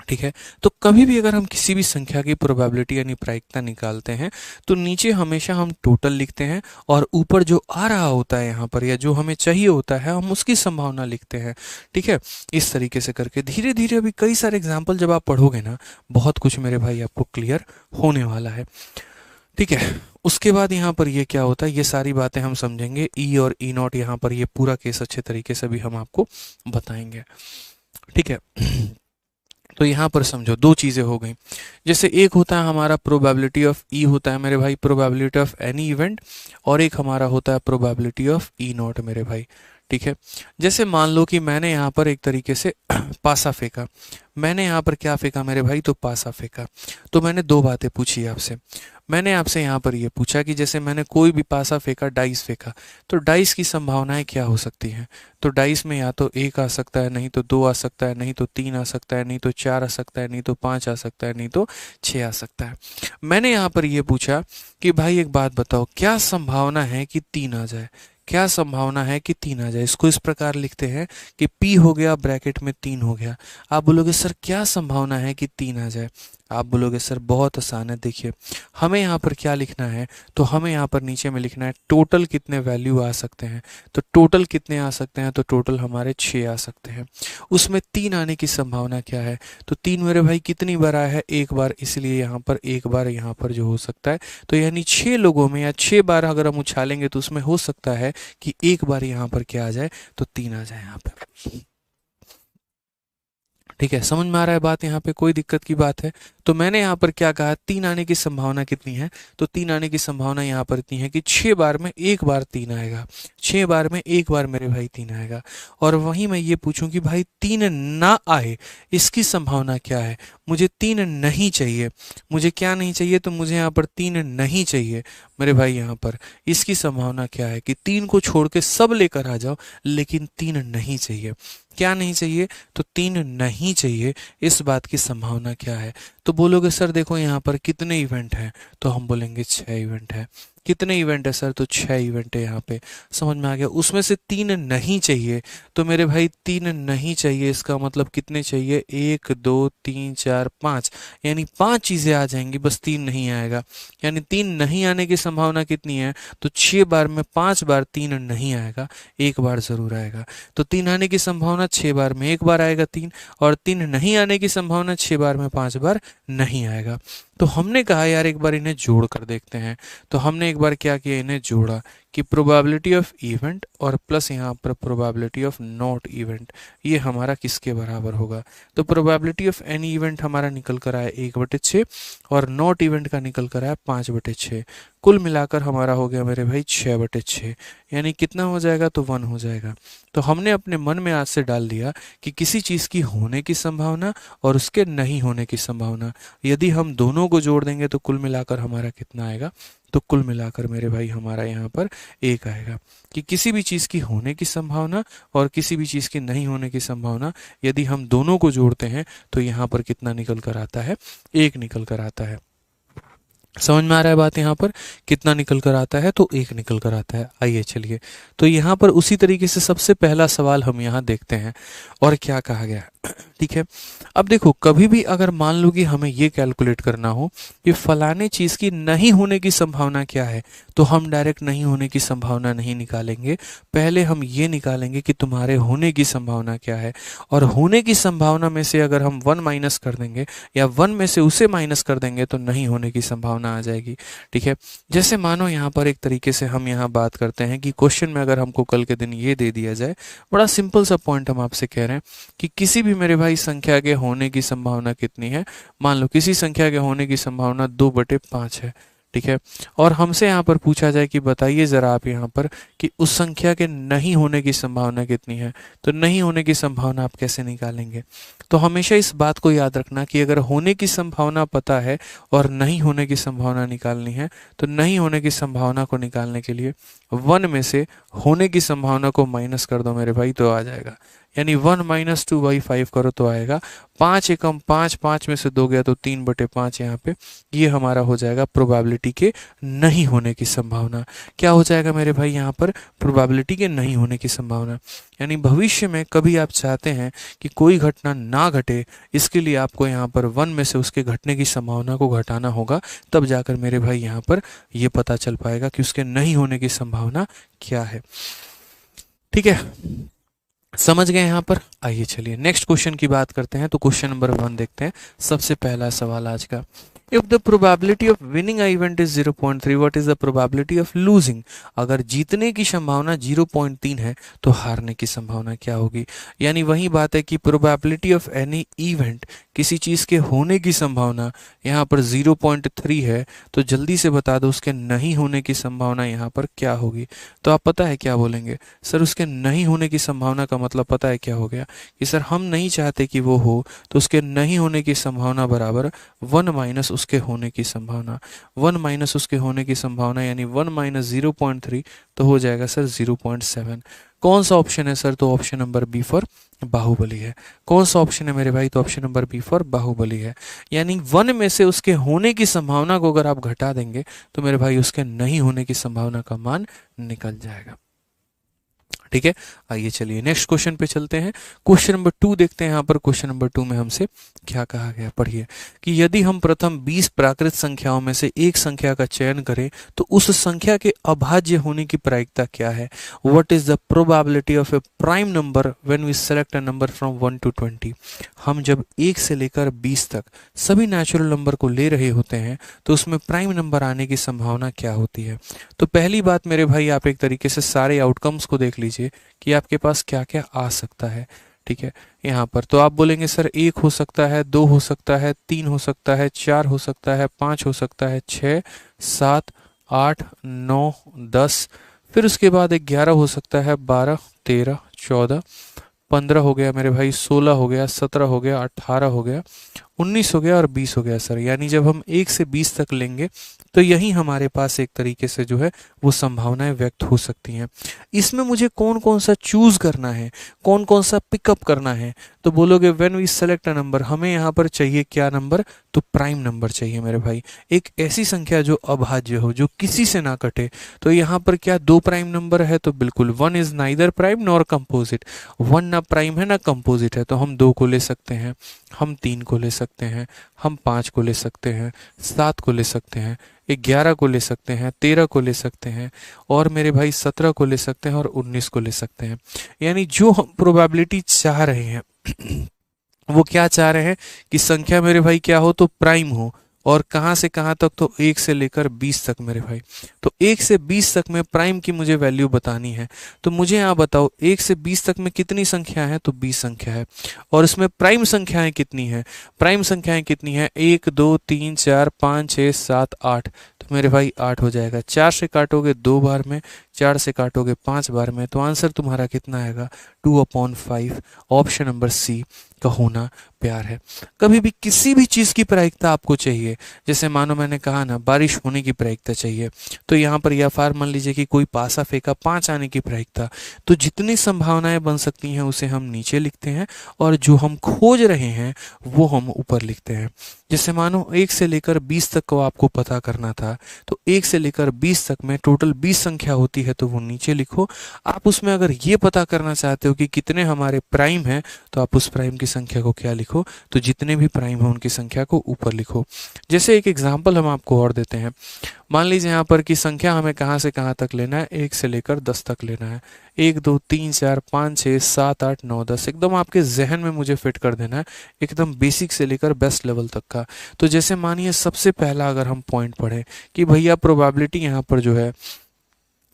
ठीक है। तो कभी भी अगर हम किसी भी संख्या की प्रोबेबिलिटी यानी प्रायिकता निकालते हैं तो नीचे हमेशा हम टोटल लिखते हैं और ऊपर जो आ रहा होता है यहाँ पर या जो हमें चाहिए होता है हम उसकी संभावना लिखते हैं। ठीक है, इस तरीके से करके धीरे धीरे अभी कई सारे एग्जाम्पल जब आप पढ़ोगे ना, बहुत कुछ मेरे भाई आपको क्लियर होने वाला है। ठीक है, उसके बाद यहाँ पर ये क्या होता है, ये सारी बातें हम समझेंगे। ई और ई नॉट यहाँ पर ये पूरा केस अच्छे तरीके से भी हम आपको बताएंगे। ठीक है, तो यहाँ पर समझो दो चीज़ें हो गई। जैसे एक होता है हमारा प्रोबेबिलिटी ऑफ ई होता है मेरे भाई प्रोबेबिलिटी ऑफ एनी इवेंट, और एक हमारा होता है प्रोबेबिलिटी ऑफ ई नॉट मेरे भाई। ठीक है, जैसे मान लो कि मैंने यहाँ पर एक तरीके से पासा फेंका। मैंने यहाँ पर क्या फेंका मेरे भाई, तो पासा फेंका। तो मैंने दो बातें पूछी आपसे। मैंने आपसे यहाँ पर ये पूछा कि जैसे मैंने कोई भी पासा फेंका, डाइस फेंका, तो डाइस की संभावनाएं क्या हो सकती हैं। तो डाइस में या तो एक आ सकता है, नहीं तो दो आ सकता है, नहीं तो तीन आ सकता है, नहीं तो चार आ सकता है, नहीं तो पाँच आ सकता है, नहीं तो छः आ सकता है। मैंने यहाँ पर ये पूछा कि भाई एक बात बताओ, क्या संभावना है कि तीन आ जाए, क्या संभावना है कि तीन आ जाए। इसको इस प्रकार लिखते हैं कि P हो गया ब्रैकेट में तीन हो गया। आप बोलोगे सर क्या संभावना है कि तीन आ जाए। आप बोलोगे सर बहुत आसान है, देखिए हमें यहाँ पर क्या लिखना है, तो हमें यहाँ पर नीचे में लिखना है टोटल कितने वैल्यू आ सकते हैं। तो टोटल कितने आ सकते हैं, तो टोटल हमारे 6 आ सकते हैं। उसमें तीन आने की संभावना क्या है, तो तीन मेरे भाई कितनी बार आया है, एक बार, इसलिए यहाँ पर एक बार यहाँ पर जो हो सकता है, तो यानी 6 लोगों में या 6 बार अगर हम उछालेंगे तो उसमें हो सकता है कि एक बार यहाँ पर क्या आ जाए, तो तीन आ जाए यहाँ पर। ठीक है, समझ में आ रहा है बात, यहाँ पे कोई दिक्कत की बात है। तो मैंने यहाँ पर क्या कहा, तीन आने की संभावना कितनी है, तो तीन आने की संभावना यहाँ पर इतनी है कि 6 बार में एक बार तीन आएगा, 6 बार में एक बार मेरे भाई तीन आएगा। और वहीं मैं ये पूछूं कि भाई तीन ना आए, इसकी संभावना क्या है। मुझे तीन नहीं चाहिए, मुझे क्या नहीं चाहिए, तो मुझे यहाँ पर तीन नहीं चाहिए मेरे भाई। यहाँ पर इसकी संभावना क्या है कि तीन को छोड़ के सब लेकर आ जाओ, लेकिन तीन नहीं चाहिए। क्या नहीं चाहिए, तो तीन नहीं चाहिए, इस बात की संभावना क्या है। तो बोलोगे सर देखो यहाँ पर कितने इवेंट हैं, तो हम बोलेंगे 6 इवेंट है। कितने इवेंट है सर, तो 6 इवेंट है यहाँ पे। समझ में आ गया, उसमें से तीन नहीं चाहिए, तो मेरे भाई तीन नहीं चाहिए, इसका मतलब कितने चाहिए, 1 2 3 4 5, यानी 5 चीजें आ जाएंगी, बस तीन नहीं आएगा। यानी तीन नहीं आने की संभावना कितनी है, तो 6 बार में 5 बार तीन नहीं आएगा, एक बार जरूर आएगा। तो तीन आने की संभावना 6 बार में एक बार आएगा तीन, और तीन नहीं आने की संभावना 6 बार में 5 बार नहीं आएगा। तो हमने कहा यार एक बार इन्हें जोड़ कर देखते हैं। तो हमने एक बार क्या किया, इन्हें जोड़ा कि प्रोबेबिलिटी ऑफ इवेंट और प्लस यहाँ पर प्रोबेबिलिटी ऑफ नॉट इवेंट, ये हमारा किसके बराबर होगा। तो प्रोबेबिलिटी ऑफ एनी इवेंट हमारा निकल कर आया 1/6 और नॉट इवेंट का निकल कर आया 5/6। कुल मिलाकर हमारा हो गया मेरे भाई 6/6, यानी कितना हो जाएगा, तो 1 हो जाएगा। तो हमने अपने मन में आज से डाल दिया कि किसी चीज़ की होने की संभावना और उसके नहीं होने की संभावना, यदि हम दोनों को जोड़ देंगे तो कुल मिलाकर हमारा कितना आएगा, तो कुल मिलाकर मेरे भाई हमारा यहाँ पर एक आएगा। कि किसी भी चीज़ की होने की संभावना और किसी भी चीज़ की नहीं होने की संभावना, यदि हम दोनों को जोड़ते हैं तो यहाँ पर कितना निकल कर आता है, एक निकल कर आता है। समझ में आ रहा है बात, यहाँ पर कितना निकल कर आता है, तो एक निकल कर आता है। आइए चलिए, तो यहाँ पर उसी तरीके से सबसे पहला सवाल हम यहाँ देखते हैं और क्या कहा गया। ठीक है, अब देखो कभी भी अगर मान लो कि हमें ये कैलकुलेट करना हो कि फलाने चीज़ की नहीं होने की संभावना क्या है, तो हम डायरेक्ट नहीं होने की संभावना नहीं निकालेंगे, पहले हम ये निकालेंगे कि तुम्हारे होने की संभावना क्या है। और होने की संभावना में से अगर हम 1 माइनस कर देंगे या 1 में से उसे माइनस कर देंगे तो नहीं होने की संभावना आ जाएगी। ठीक है, जैसे मानो यहाँ पर एक तरीके से हम यहाँ बात करते हैं कि क्वेश्चन में अगर हमको कल के दिन ये दे दिया जाए, बड़ा सिंपल सा पॉइंट हम आपसे कह रहे हैं कि किसी भी मेरे भाई संख्या के होने की संभावना कितनी है। मान लो किसी संख्या के होने की संभावना 2/5 है। ठीक है, और हमसे यहाँ पर पूछा जाए कि बताइए जरा आप यहाँ पर कि उस संख्या के नहीं होने की संभावना कितनी है, तो नहीं होने की संभावना आप कैसे निकालेंगे। तो हमेशा इस बात को याद रखना कि अगर होने की संभावना पता है और नहीं होने की संभावना निकालनी है, तो नहीं होने की संभावना को निकालने के लिए 1 में से होने की संभावना को माइनस कर दो मेरे भाई, तो आ जाएगा। यानी 1 - 2/5 करो तो आएगा 5 एकम 5, 5 में से 2 गया तो 3/5 यहाँ पे। ये हमारा हो जाएगा प्रोबेबिलिटी के नहीं होने की संभावना। क्या हो जाएगा मेरे भाई यहाँ पर? प्रोबेबिलिटी के नहीं होने की संभावना। यानी भविष्य में कभी आप चाहते हैं कि कोई घटना ना घटे, इसके लिए आपको यहाँ पर 1 में से उसके घटने की संभावना को घटाना होगा, तब जाकर मेरे भाई यहाँ पर ये पता चल पाएगा कि उसके नहीं होने की संभावना क्या है। ठीक है, समझ गए यहाँ पर? आइए चलिए नेक्स्ट क्वेश्चन की बात करते हैं। तो क्वेश्चन नंबर 1 देखते हैं, सबसे पहला सवाल आज का। If the probability of winning a event is 0.3, what is the probability of losing? अगर जीतने की संभावना 0.3 है तो हारने की संभावना क्या होगी? यानी वही बात है कि प्रोबेबिलिटी ऑफ एनी इवेंट, किसी चीज के होने की संभावना यहाँ पर 0.3 है, तो जल्दी से बता दो उसके नहीं होने की संभावना यहाँ पर क्या होगी? तो आप पता है क्या बोलेंगे? सर उसके नहीं होने की संभावना का मतलब पता है क्या हो गया कि सर हम नहीं चाहते कि वो हो, तो उसके नहीं होने की संभावना बराबर 1 माइनस उसके होने की संभावना। 1 माइनस उसके होने की संभावना यानी 1 माइनस 0.3 तो हो जाएगा सर 0.7। कौन सा ऑप्शन है सर? तो option number B for Baahubali है। कौन सा ऑप्शन है मेरे भाई? तो option number B for Baahubali है। यानी 1 में से उसके होने की संभावना को अगर आप घटा देंगे तो मेरे भाई उसके नहीं होने की संभावना का मान निकल जाएगा। ठीक है, आइए चलिए नेक्स्ट क्वेश्चन पे चलते हैं। क्वेश्चन नंबर 2 देखते हैं। यहाँ पर क्वेश्चन नंबर 2 में हमसे क्या कहा गया, पढ़िए कि यदि हम प्रथम 20 प्राकृत संख्याओं में से एक संख्या का चयन करें तो उस संख्या के अभाज्य होने की प्रायिकता क्या है? What is the probability of a prime number when we select a number from 1 to 20? हम जब 1 से लेकर 20 तक सभी नेचुरल नंबर को ले रहे होते हैं तो उसमें प्राइम नंबर आने की संभावना क्या होती है? तो पहली बात मेरे भाई, आप एक तरीके से सारे आउटकम्स को देख लीजिए कि आपके पास क्या क्या आ सकता है। ठीक है, यहाँ पर तो आप बोलेंगे सर 1 हो सकता है, 2 हो सकता है, 3 हो सकता है, 4 हो सकता है, 5 हो सकता है, 6, 7, 8, 9, 10, फिर उसके बाद 11 हो सकता है, 12, 13, 14, 15 हो गया मेरे भाई, 16 हो गया, 17 हो गया, 18 हो गया, 19 हो गया और 20 हो गया सर। यानी जब हम 1 से 20 तक लेंगे तो यही हमारे पास एक तरीके से जो है वो संभावनाएं व्यक्त हो सकती हैं। इसमें मुझे कौन कौन सा चूज करना है, कौन कौन सा पिकअप करना है? तो बोलोगे when we select a number, हमें यहाँ पर चाहिए क्या नंबर? तो प्राइम नंबर चाहिए मेरे भाई, एक ऐसी संख्या जो अभाज्य हो, जो किसी से ना कटे। तो यहाँ पर क्या 2 प्राइम नंबर है? तो बिल्कुल 1 is neither prime nor composite. 1 ना प्राइम है ना कंपोजिट है, तो हम 2 को ले सकते हैं, हम 3 को ले सकते हैं, हम 5 को ले सकते हैं, 7 को ले सकते हैं, 11 को ले सकते हैं, 13 को ले सकते हैं और मेरे भाई 17 को ले सकते हैं और 19 को ले सकते हैं। यानी जो हम प्रोबेबिलिटी चाह रहे हैं वो क्या चाह रहे हैं कि संख्या मेरे भाई क्या हो? तो प्राइम हो। और कहाँ से कहाँ तक? तो 1 से लेकर 20 तक मेरे भाई। तो 1 से 20 तक में प्राइम की मुझे वैल्यू बतानी है। तो मुझे यहाँ बताओ 1 से 20 तक में कितनी संख्या है? तो 20 संख्या है। और इसमें प्राइम संख्याएं कितनी है? प्राइम संख्याएं कितनी है? 1, 2, 3, 4, 5, 6, 7, 8। तो मेरे भाई 8 हो जाएगा। 4 से काटोगे 2 बार में, 4 से काटोगे 5 बार में, तो आंसर तुम्हारा कितना आएगा? 2/5। ऑप्शन नंबर सी का होना प्यार है। कभी भी किसी भी चीज की प्रायिकता आपको चाहिए, जैसे मानो मैंने कहा ना बारिश होने की प्रायिकता चाहिए, तो यहाँ पर या फार मान लीजिए कि कोई पासा फेंका, 5 आने की प्रायिकता, तो जितनी संभावनाएं बन सकती हैं उसे हम नीचे लिखते हैं और जो हम खोज रहे हैं वो हम ऊपर लिखते हैं। जैसे मानो 1 से लेकर 20 तक को आपको पता करना था, तो 1 से लेकर 20 तक में टोटल 20 संख्या होती है, तो वो नीचे लिखो। आप उसमें अगर ये पता करना चाहते हो कि कितने हमारे प्राइम हैं, तो आप उस प्राइम की संख्या को क्या लिखो? तो जितने भी प्राइम हैं उनकी संख्या को ऊपर लिखो। जैसे एक एग्जांपल हम आपको और देते हैं। मान लीजिए यहाँ पर कि संख्या हमें कहाँ से कहाँ तक लेना है? 1 से लेकर 10 तक लेना है। 1, 2, 3, 4, 5, 6, 7, 8, 9, 10 एकदम आपके जहन में मुझे फिट कर देना है, एकदम बेसिक से लेकर बेस्ट लेवल तक का। तो जैसे मानिए सबसे पहला अगर हम पॉइंट पढ़ें कि भैया प्रोबेबिलिटी यहाँ पर जो है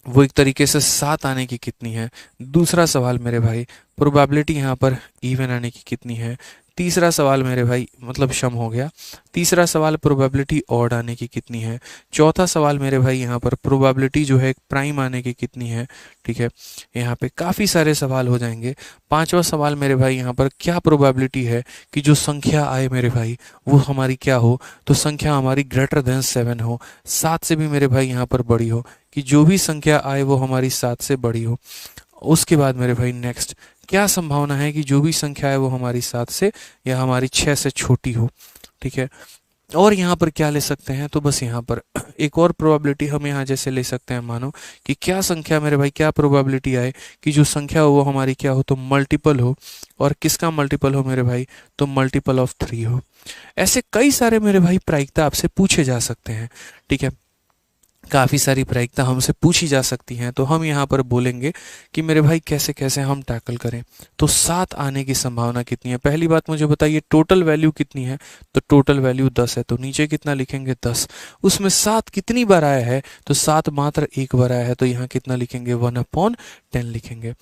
वो एक तरीके से 7 आने की कितनी है। दूसरा सवाल मेरे भाई, प्रोबेबिलिटी यहाँ पर इवन आने की कितनी है। तीसरा सवाल मेरे भाई मतलब शम हो गया। तीसरा सवाल प्रोबेबिलिटी ऑड आने की कितनी है। चौथा सवाल मेरे भाई यहाँ पर प्रोबेबिलिटी जो है प्राइम आने की कितनी है। ठीक है, यहाँ पे काफ़ी सारे सवाल हो जाएंगे। पांचवा सवाल मेरे भाई यहाँ पर क्या प्रोबेबिलिटी है कि जो संख्या आए मेरे भाई वो हमारी क्या हो? तो संख्या हमारी ग्रेटर देन 7 हो, 7 से भी मेरे भाई यहाँ पर बड़ी हो, कि जो भी संख्या आए वो हमारी 7 से बड़ी हो। उसके बाद मेरे भाई नेक्स्ट क्या संभावना है कि जो भी संख्या है वो हमारी 7 से या हमारी 6 से छोटी हो। ठीक है, और यहाँ पर क्या ले सकते हैं, तो बस यहाँ पर एक और प्रोबेबिलिटी हम यहाँ जैसे ले सकते हैं, मानो कि क्या संख्या मेरे भाई, क्या प्रोबेबिलिटी आए कि जो संख्या हो वो हमारी क्या हो, तो मल्टीपल हो। और किसका मल्टीपल हो मेरे भाई, तो मल्टीपल ऑफ 3 हो। ऐसे कई सारे मेरे भाई प्रायिकता आपसे पूछे जा सकते हैं। ठीक है, काफ़ी सारी प्रायिकता हमसे पूछी जा सकती हैं, तो हम यहाँ पर बोलेंगे कि मेरे भाई कैसे कैसे हम टैकल करें। तो 7 आने की संभावना कितनी है, पहली बात मुझे बताइए टोटल वैल्यू कितनी है, तो टोटल वैल्यू 10 है, तो नीचे कितना लिखेंगे 10। उसमें 7 कितनी बार आया है, तो 7 मात्र एक बार आया है, तो यहाँ कितना लिखेंगे 1/10 लिखेंगे।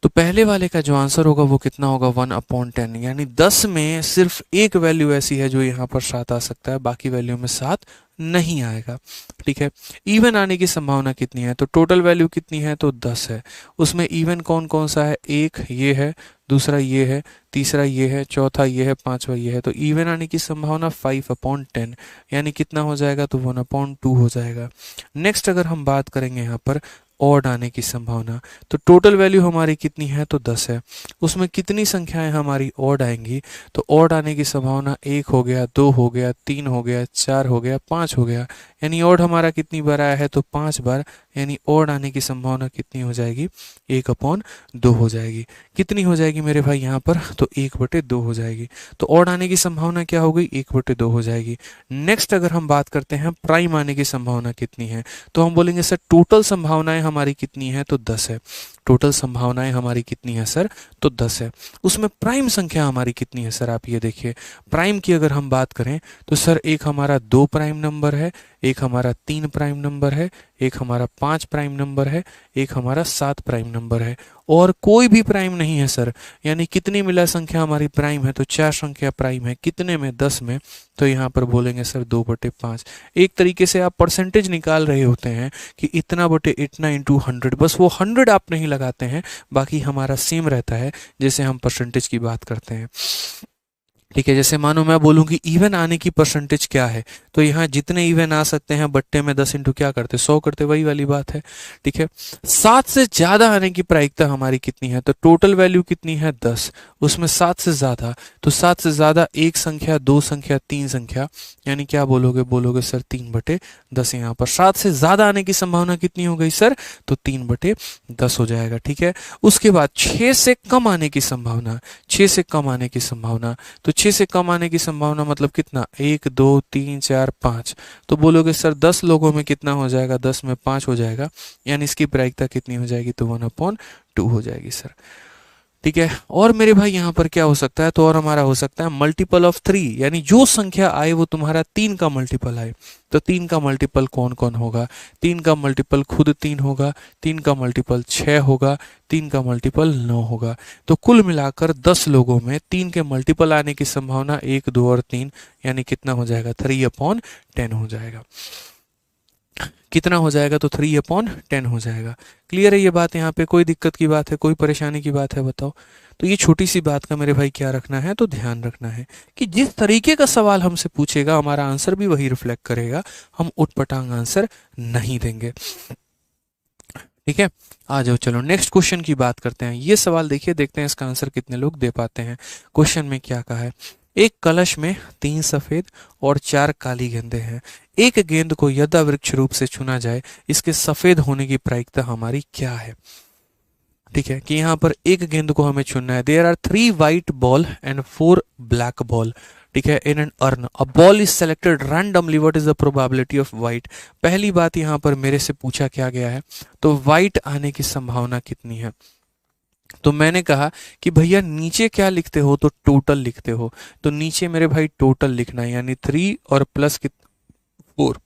तो पहले वाले का जो आंसर होगा वो कितना होगा 1/10, यानी 10 में सिर्फ एक वैल्यू ऐसी है जो यहाँ पर 7 आ सकता है, बाकी वैल्यू में 7 नहीं आएगा। ठीक है, इवन आने की संभावना कितनी है, तो टोटल वैल्यू कितनी है, तो 10 है। उसमें इवन कौन कौन सा है, एक ये है, दूसरा ये है, तीसरा ये है, चौथा ये है, पांचवा ये है। तो इवन आने की संभावना 5/10, यानी कितना हो जाएगा, तो 1/2 हो जाएगा। नेक्स्ट अगर हम बात करेंगे यहाँ पर ऑड आने की संभावना, तो टोटल वैल्यू हमारी कितनी है, तो 10 है। उसमें कितनी संख्याएं हमारी ऑड आएंगी, तो ऑड आने की संभावना 1 हो गया, 2 हो गया, 3 हो गया, 4 हो गया, 5 हो गया। यानी ऑड हमारा कितनी बार आया है, तो 5 बार। यानी ऑड आने की संभावना कितनी हो जाएगी, 1/2 हो जाएगी। कितनी हो जाएगी मेरे भाई यहाँ पर, तो 1/2 हो जाएगी। तो ऑड आने की संभावना क्या हो गई, 1/2 हो जाएगी। नेक्स्ट अगर हम बात करते हैं प्राइम आने की संभावना कितनी है, तो हम बोलेंगे सर टोटल संभावनाएं हमारी कितनी है, तो 10 है। टोटल संभावनाएं हमारी कितनी है सर, तो 10 है। उसमें प्राइम संख्या हमारी कितनी है सर, आप ये देखिए प्राइम की अगर हम बात करें, तो सर एक हमारा 2 प्राइम नंबर है, एक हमारा 3 प्राइम नंबर है, एक हमारा 5 प्राइम नंबर है, एक हमारा 7 प्राइम नंबर है, और कोई भी प्राइम नहीं है सर। यानी कितनी मिला संख्या हमारी प्राइम है, तो 4 संख्या प्राइम है, कितने में, 10 में। तो यहाँ पर बोलेंगे सर 2/5। एक तरीके से आप परसेंटेज निकाल रहे होते हैं कि इतना बटे इतना इंटू 100, बस वो 100 आप नहीं लगाते हैं, बाकी हमारा सेम रहता है जैसे हम परसेंटेज की बात करते हैं। ठीक है, जैसे मानो मैं बोलूं कि इवन आने की परसेंटेज क्या है, तो यहाँ जितने इवन आ सकते हैं बट्टे में 10 इंटू क्या करते, 100 करते, वही वाली बात है। ठीक है, 7 से ज्यादा आने की प्रायिकता हमारी कितनी है, तो टोटल वैल्यू कितनी है 10, उसमें 7 से ज्यादा, तो 7 से ज्यादा एक संख्या, 2 संख्या, 3 संख्या, यानी क्या बोलोगे, बोलोगे सर 3/10। यहाँ पर 7 से ज्यादा आने की संभावना कितनी हो गई सर, तो 3/10 हो जाएगा। ठीक है, उसके बाद 6 से कम आने की संभावना, 6 से कम आने की संभावना, तो 6 से कम आने की संभावना मतलब कितना, 1 2 3 4 5। तो बोलोगे सर 10 लोगों में कितना हो जाएगा, 10 में 5 हो जाएगा, यानी इसकी प्रायिकता कितनी हो जाएगी, तो 1/2 हो जाएगी सर। ठीक है, और मेरे भाई यहाँ पर क्या हो सकता है, तो और हमारा हो सकता है मल्टीपल ऑफ 3, यानी जो संख्या आए वो तुम्हारा 3 का मल्टीपल आए। तो 3 का मल्टीपल कौन कौन होगा, 3 का मल्टीपल खुद 3 होगा, 3 का मल्टीपल 6 होगा, 3 का मल्टीपल 9 होगा। तो कुल मिलाकर 10 लोगों में 3 के मल्टीपल आने की संभावना 1 2 और 3, यानी कितना हो जाएगा, 3/10 हो जाएगा। कितना हो जाएगा, तो 3/10 हो जाएगा। क्लियर है ये बात, यहाँ पे कोई दिक्कत की बात है, कोई परेशानी की बात है, बताओ। तो ये छोटी सी बात का मेरे भाई क्या रखना है, तो ध्यान रखना है कि जिस तरीके का सवाल हमसे पूछेगा हमारा आंसर भी वही रिफ्लेक्ट करेगा, हम उटपटांग आंसर नहीं देंगे। ठीक है, आ जाओ चलो नेक्स्ट क्वेश्चन की बात करते हैं। ये सवाल देखिए, देखते हैं इसका आंसर कितने लोग दे पाते हैं। क्वेश्चन में क्या कहा है, एक कलश में 3 सफेद और 4 काली गेंदें हैं। एक गेंद को यथावृक्ष रूप से चुना जाए, इसके सफेद होने की प्रायिकता हमारी क्या है। ठीक है, कि यहाँ पर एक गेंद को हमें चुनना है। There are 3 white ball and 4 black ball. ठीक है, in an urn a ball is selected randomly, what is the probability of white. पहली बात यहाँ पर मेरे से पूछा क्या गया है, तो व्हाइट आने की संभावना कितनी है। तो मैंने कहा कि भैया नीचे क्या लिखते हो, तो टोटल लिखते हो, तो नीचे मेरे भाई टोटल लिखना है, यानी 3 और प्लस 4,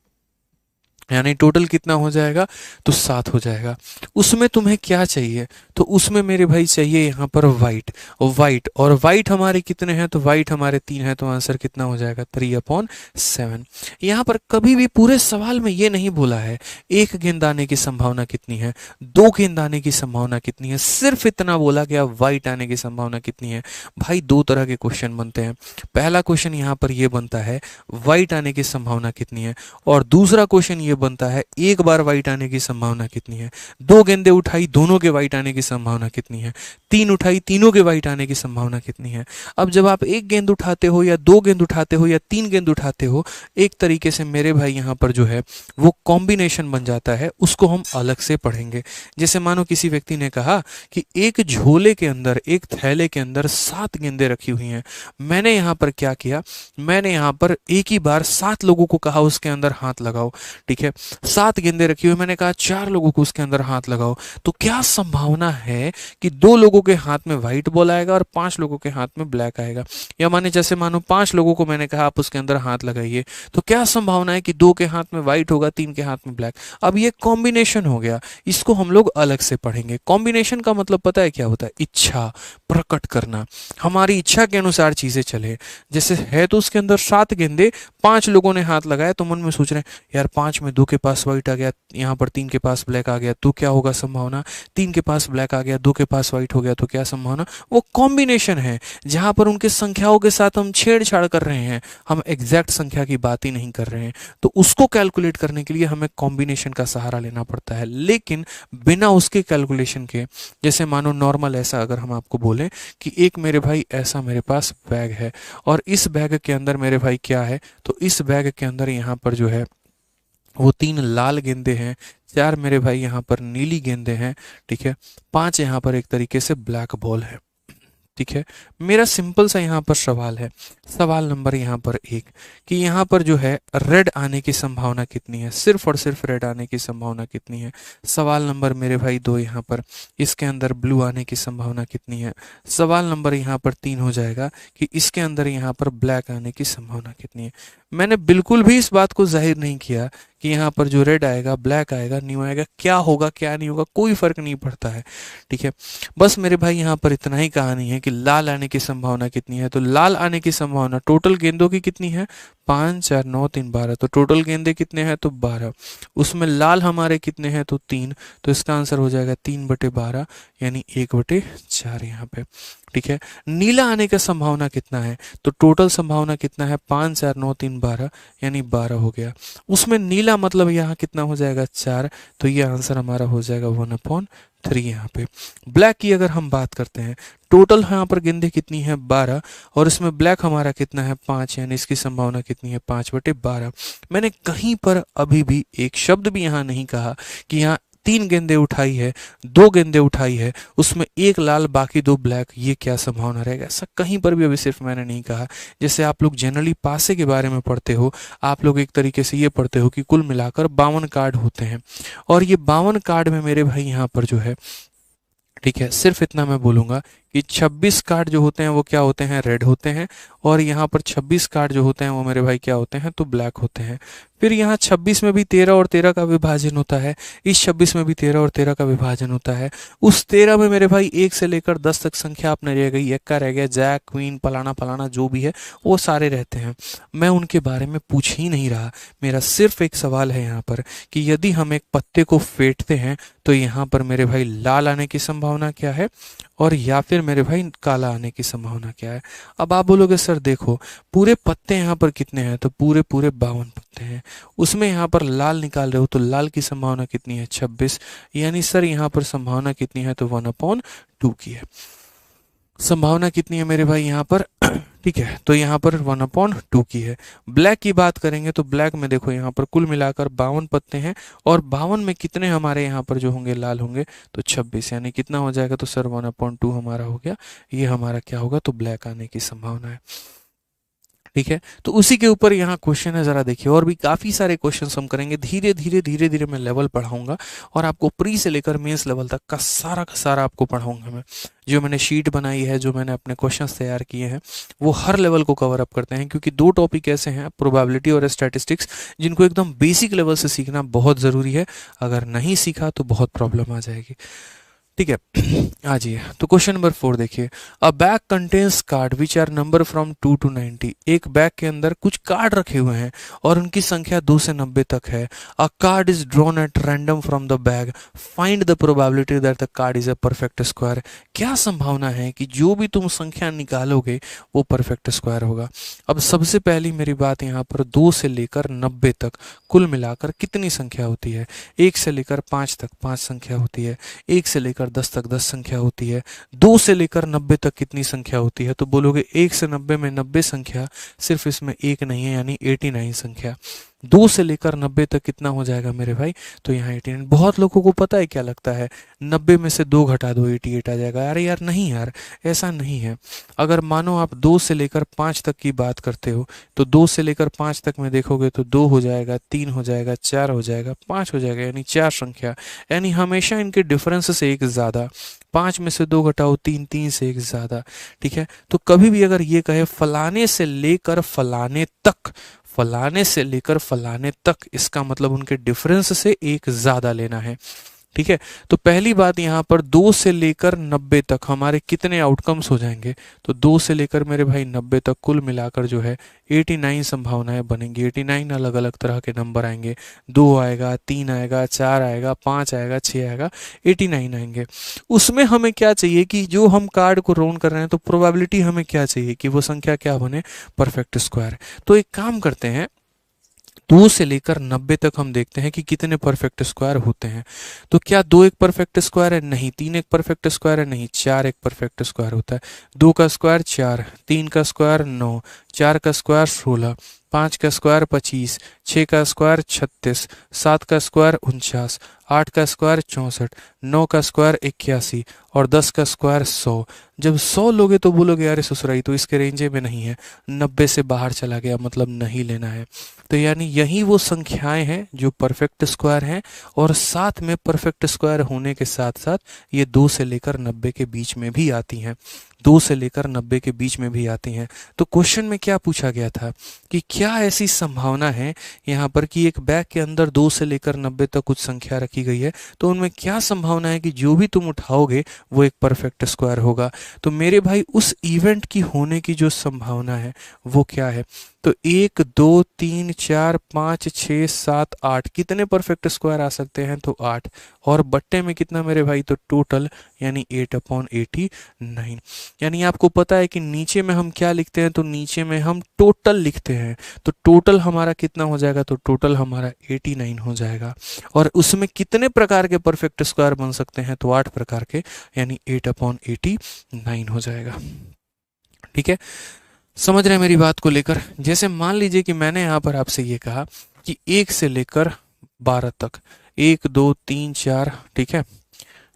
यानी टोटल कितना हो जाएगा, तो 7 हो जाएगा। उसमें तुम्हें क्या चाहिए, तो उसमें मेरे भाई चाहिए यहाँ पर व्हाइट, और व्हाइट हमारे कितने हैं, तो व्हाइट हमारे 3 हैं, तो आंसर कितना हो जाएगा, 3/7। यहाँ पर कभी भी पूरे सवाल में ये नहीं बोला है एक गेंद आने की संभावना कितनी है, 2 गेंद आने की संभावना कितनी है, सिर्फ इतना बोला गया व्हाइट आने की संभावना कितनी है। भाई 2 तरह के क्वेश्चन बनते हैं। पहला क्वेश्चन यहाँ पर ये बनता है व्हाइट आने की संभावना कितनी है, और दूसरा क्वेश्चन ये ये बनता है एक बार वाइट आने की संभावना कितनी है, दो गेंदें उठाई दोनों के वाइट आने की संभावना कितनी है, तीन उठाई तीनों के वाइट आने की संभावना कितनी है। अब जब आप एक गेंद उठाते हो या दो गेंद उठाते हो या तीन गेंद उठाते हो, एक तरीके से मेरे भाई यहाँ पर जो है वो कॉम्बिनेशन बन जाता है, उसको हम अलग से पढ़ेंगे। जैसे मानो किसी व्यक्ति ने कहा कि एक झोले के अंदर, एक थैले के अंदर 7 गेंदें रखी हुई हैं। मैंने यहाँ पर क्या किया, मैंने यहाँ पर एक ही बार 7 लोगों को कहा उसके अंदर हाथ लगाओ, ठीक है। 7 गेंदें रखी हुई, मैंने कहा 4 लोगों को उसके अंदर हाथ लगाओ, तो क्या संभावना है कि 2 लोगों के हाथ में व्हाइट बॉल आएगा और 5 लोगों के हाथ में ब्लैक आएगा। या माने जैसे मानो 5 लोगों को मैंने कहा आप उसके अंदर हाथ लगाइए, तो क्या संभावना है कि 2 के हाथ में व्हाइट होगा, 3 के हाथ में ब्लैक। अब ये कॉम्बिनेशन हो गया, इसको हम लोग अलग से पढ़ेंगे। कॉम्बिनेशन का मतलब पता है क्या होता है, इच्छा प्रकट करना, हमारी इच्छा के अनुसार चीजें चले। जैसे है तो उसके अंदर 7 गेंदे, 5 लोगों ने हाथ लगाया, तो मन में सोच रहे हैं यार 5 में 2 के पास व्हाइट आ गया, यहाँ पर 3 के पास ब्लैक आ गया, तो क्या होगा संभावना, 3 के पास ब्लैक आ गया, 2 के पास व्हाइट हो गया, तो क्या संभावना। वो कॉम्बिनेशन है जहां पर उनके संख्याओं के साथ हम छेड़छाड़ कर रहे हैं, हम एग्जैक्ट संख्या की बात ही नहीं कर रहे हैं। तो उसको कैलकुलेट करने के लिए हमें कॉम्बिनेशन का सहारा लेना पड़ता है, लेकिन बिना उसके कैलकुलेशन के। जैसे मानो नॉर्मल ऐसा अगर हम आपको बोलें कि एक मेरे भाई ऐसा मेरे पास बैग है और इस बैग के अंदर मेरे भाई क्या है, तो इस बैग के अंदर यहाँ पर जो है वो 3 लाल गेंदे हैं, 4 मेरे भाई यहाँ पर नीली गेंदे हैं, ठीक है, 5 यहाँ पर एक तरीके से ब्लैक बॉल है, ठीक है। मेरा सिंपल सा यहाँ पर सवाल है, सवाल नंबर यहाँ पर 1 कि यहाँ पर जो है रेड आने की संभावना कितनी है, सिर्फ और सिर्फ रेड आने की संभावना कितनी है। सवाल नंबर मेरे भाई 2 यहाँ पर इसके अंदर ब्लू आने की संभावना कितनी है। सवाल नंबर यहाँ पर 3 हो जाएगा कि इसके अंदर यहाँ पर ब्लैक आने की संभावना कितनी है। मैंने बिल्कुल भी इस बात को जाहिर नहीं किया कि यहाँ पर जो रेड आएगा, ब्लैक आएगा, न्यू आएगा, क्या होगा क्या नहीं होगा, कोई फर्क नहीं पड़ता है, ठीक है। बस मेरे भाई यहाँ पर इतना ही कहानी है कि लाल आने की संभावना कितनी है। तो लाल आने की संभावना टोटल गेंदों की कितनी है, 5 4 9 3 12, तो टोटल गेंदे कितने हैं, तो 12, उसमें लाल हमारे कितने हैं, तो 3, तो इसका आंसर हो जाएगा 3/12 यानी 1/4 यहाँ पे, ठीक है। नीला आने का संभावना कितना है, तो टोटल संभावना कितना है, 5 4 9 3 12 यानी 12 हो गया। उसमें नीला मतलब यहाँ कितना हो जाएगा, 4, तो ये आंसर हमारा हो जाएगा 1/3 यहाँ पे। ब्लैक की अगर हम बात करते हैं, टोटल यहाँ पर गेंदे कितनी है, 12, और इसमें ब्लैक हमारा कितना है, 5, यानी इसकी संभावना कितनी है, 5/12। मैंने कहीं पर अभी भी एक शब्द भी यहाँ नहीं कहा कि यहाँ 3 गेंदें उठाई है, 2 गेंदें उठाई है, उसमें 1 लाल बाकी 2 ब्लैक, ये क्या संभावना रहेगा, ऐसा कहीं पर भी अभी सिर्फ मैंने नहीं कहा। जैसे आप लोग जनरली पासे के बारे में पढ़ते हो, आप लोग एक तरीके से ये पढ़ते हो कि कुल मिलाकर 52 कार्ड होते हैं, और ये 52 कार्ड में मेरे भाई यहाँ पर जो है, ठीक है, सिर्फ इतना मैं बोलूंगा कि 26 कार्ड जो होते हैं वो क्या होते हैं, रेड होते हैं, और यहाँ पर 26 कार्ड जो होते हैं वो मेरे भाई क्या होते हैं, तो ब्लैक होते हैं। फिर यहाँ 26 में भी 13 और 13 का विभाजन होता है, इस 26 में भी 13 और 13 का विभाजन होता है। उस 13 में मेरे भाई 1 से लेकर 10 तक संख्या आपने रह गई, एक्का रह गया, जैक क्वीन फलाना फलाना जो भी है वो सारे रहते हैं, मैं उनके बारे में पूछ ही नहीं रहा। मेरा सिर्फ एक सवाल है यहाँ पर कि यदि हम एक पत्ते को फेंटते हैं तो यहाँ पर मेरे भाई लाल आने की संभावना क्या है, और या फिर मेरे भाई काला आने की संभावना क्या है। अब आप बोलोगे सर देखो पूरे पत्ते यहाँ पर कितने हैं, तो पूरे 52 पत्ते हैं, उसमें यहाँ पर लाल निकाल रहे हो तो लाल की संभावना कितनी है, 26, यानी सर यहाँ पर संभावना कितनी है, तो 1/2 की है। संभावना कितनी है मेरे भाई यहाँ पर ठीक है, तो यहाँ पर 1/2 की है। ब्लैक की बात करेंगे तो ब्लैक में देखो यहाँ पर कुल मिलाकर 52 पत्ते हैं, और 52 में कितने हमारे यहाँ पर जो होंगे लाल होंगे, तो 26, यानी कितना हो जाएगा, तो सर 1/2 हमारा हो गया। ये हमारा क्या होगा, तो ब्लैक आने की संभावना है, ठीक है। तो उसी के ऊपर यहाँ क्वेश्चन है, जरा देखिए, और भी काफी सारे क्वेश्चंस हम करेंगे, धीरे धीरे मैं लेवल पढ़ाऊंगा, और आपको प्री से लेकर मेंस लेवल तक का सारा आपको पढ़ाऊंगा मैं। जो मैंने शीट बनाई है, जो मैंने अपने क्वेश्चंस तैयार किए हैं, वो हर लेवल को कवर अप करते हैं, क्योंकि 2 टॉपिक ऐसे हैं, प्रोबेबिलिटी और स्टैटिस्टिक्स, जिनको एकदम बेसिक लेवल से सीखना बहुत ज़रूरी है। अगर नहीं सीखा तो बहुत प्रॉब्लम आ जाएगी। ठीक है। आ जाइए, तो क्वेश्चन नंबर 4 देखिए। A bag contains card which are number from 2 to 90। एक बैग के अंदर कुछ कार्ड रखे हुए हैं और उनकी संख्या 2 से 90 तक है। अ card is drawn at random from the bag, find the probability that the card is a perfect square. क्या संभावना है कि जो भी तुम संख्या निकालोगे वो परफेक्ट स्क्वायर होगा। अब सबसे पहली मेरी बात यहाँ पर 2 से लेकर 90 तक कुल मिलाकर कितनी संख्या होती है। 1 से लेकर 5 तक 5 संख्या होती है। 1 से लेकर 10 तक 10 संख्या होती है। 2 से लेकर 90 तक कितनी संख्या होती है, तो बोलोगे 1 से 90 में 90 संख्या, सिर्फ इसमें एक नहीं है यानी 89 संख्या। 2 से लेकर 90 तक कितना हो जाएगा मेरे भाई, तो यहाँ 89। बहुत लोगों को पता है क्या लगता है, 90 में से 2 घटा दो 88 आ जाएगा। अरे यार नहीं यार, ऐसा नहीं है। अगर मानो आप 2 से लेकर 5 तक की बात करते हो, तो 2 से लेकर 5 तक में देखोगे तो 2 हो जाएगा, 3 हो जाएगा, 4 हो जाएगा, 5 हो जाएगा, यानी 4 संख्या। यानी हमेशा इनके डिफरेंस से एक ज़्यादा। 5 में से 2 घटाओ 3, 3 से एक ज़्यादा। ठीक है, तो कभी भी अगर ये कहे फलाने से लेकर फलाने तक, फलाने से लेकर फलाने तक, इसका मतलब उनके डिफरेंस से एक ज़्यादा लेना है। ठीक है, तो पहली बात यहाँ पर 2 से लेकर 90 तक हमारे कितने आउटकम्स हो जाएंगे, तो 2 से लेकर मेरे भाई 90 तक कुल मिलाकर जो है 89 संभावनाएं बनेंगी। 89 अलग अलग तरह के नंबर आएंगे। 2 आएगा, 3 आएगा, 4 आएगा, 5 आएगा, 6 आएगा, 89 आएंगे। उसमें हमें क्या चाहिए कि जो हम कार्ड को राउंड कर रहे हैं तो प्रोबेबिलिटी हमें क्या चाहिए कि वो संख्या क्या बने, परफेक्ट स्क्वायर। तो एक काम करते हैं, 2 से लेकर 90 तक हम देखते हैं कि कितने परफेक्ट स्क्वायर होते हैं। तो क्या 2 एक परफेक्ट स्क्वायर है, नहीं। 3 एक परफेक्ट स्क्वायर है, नहीं। 4 एक परफेक्ट स्क्वायर होता है। 2 का स्क्वायर 4, 3 का स्क्वायर 9, 4 का स्क्वायर 16, 5 का स्क्वायर 25, 6 का स्क्वायर 36, 7 का स्क्वायर 49, 8 का स्क्वायर 64, 9 का स्क्वायर 81 और 10 का स्क्वायर 100। जब 100 लोगे तो बोलोगे अरे ससुराई तो इसके रेंजे में नहीं है, 90 से बाहर चला गया, मतलब नहीं लेना है। तो यानी यही वो संख्याएं हैं जो परफेक्ट स्क्वायर हैं, और साथ में परफेक्ट स्क्वायर होने के साथ साथ ये 2 से लेकर 90 के बीच में भी आती हैं। 2 से लेकर 90 के बीच में भी आती हैं। तो क्वेश्चन में क्या पूछा गया था कि क्या ऐसी संभावना है यहाँ पर कि एक बैग के अंदर 2 से लेकर 90 तक कुछ संख्या रखी गई है, तो उनमें क्या संभावना है कि जो भी तुम उठाओगे वो एक परफेक्ट स्क्वायर होगा। तो मेरे भाई उस इवेंट की होने की जो संभावना है वो क्या है, तो 1 2 3 4 5 6 7 8 कितने परफेक्ट स्क्वायर आ सकते हैं, तो 8। और बट्टे में कितना मेरे भाई, तो टोटल यानी 8/89। यानी आपको पता है कि नीचे में हम क्या लिखते हैं, तो नीचे में हम टोटल लिखते हैं। तो टोटल हमारा कितना हो जाएगा, तो टोटल हमारा 89 हो जाएगा। और उसमें कितने प्रकार के परफेक्ट स्क्वायर बन सकते हैं, तो 8 प्रकार के, यानी 8/89 हो जाएगा। ठीक है, समझ रहे हैं मेरी बात को लेकर। जैसे मान लीजिए कि मैंने यहाँ पर आपसे ये कहा कि 1 से लेकर 12 तक, 1 2 3 4, ठीक है,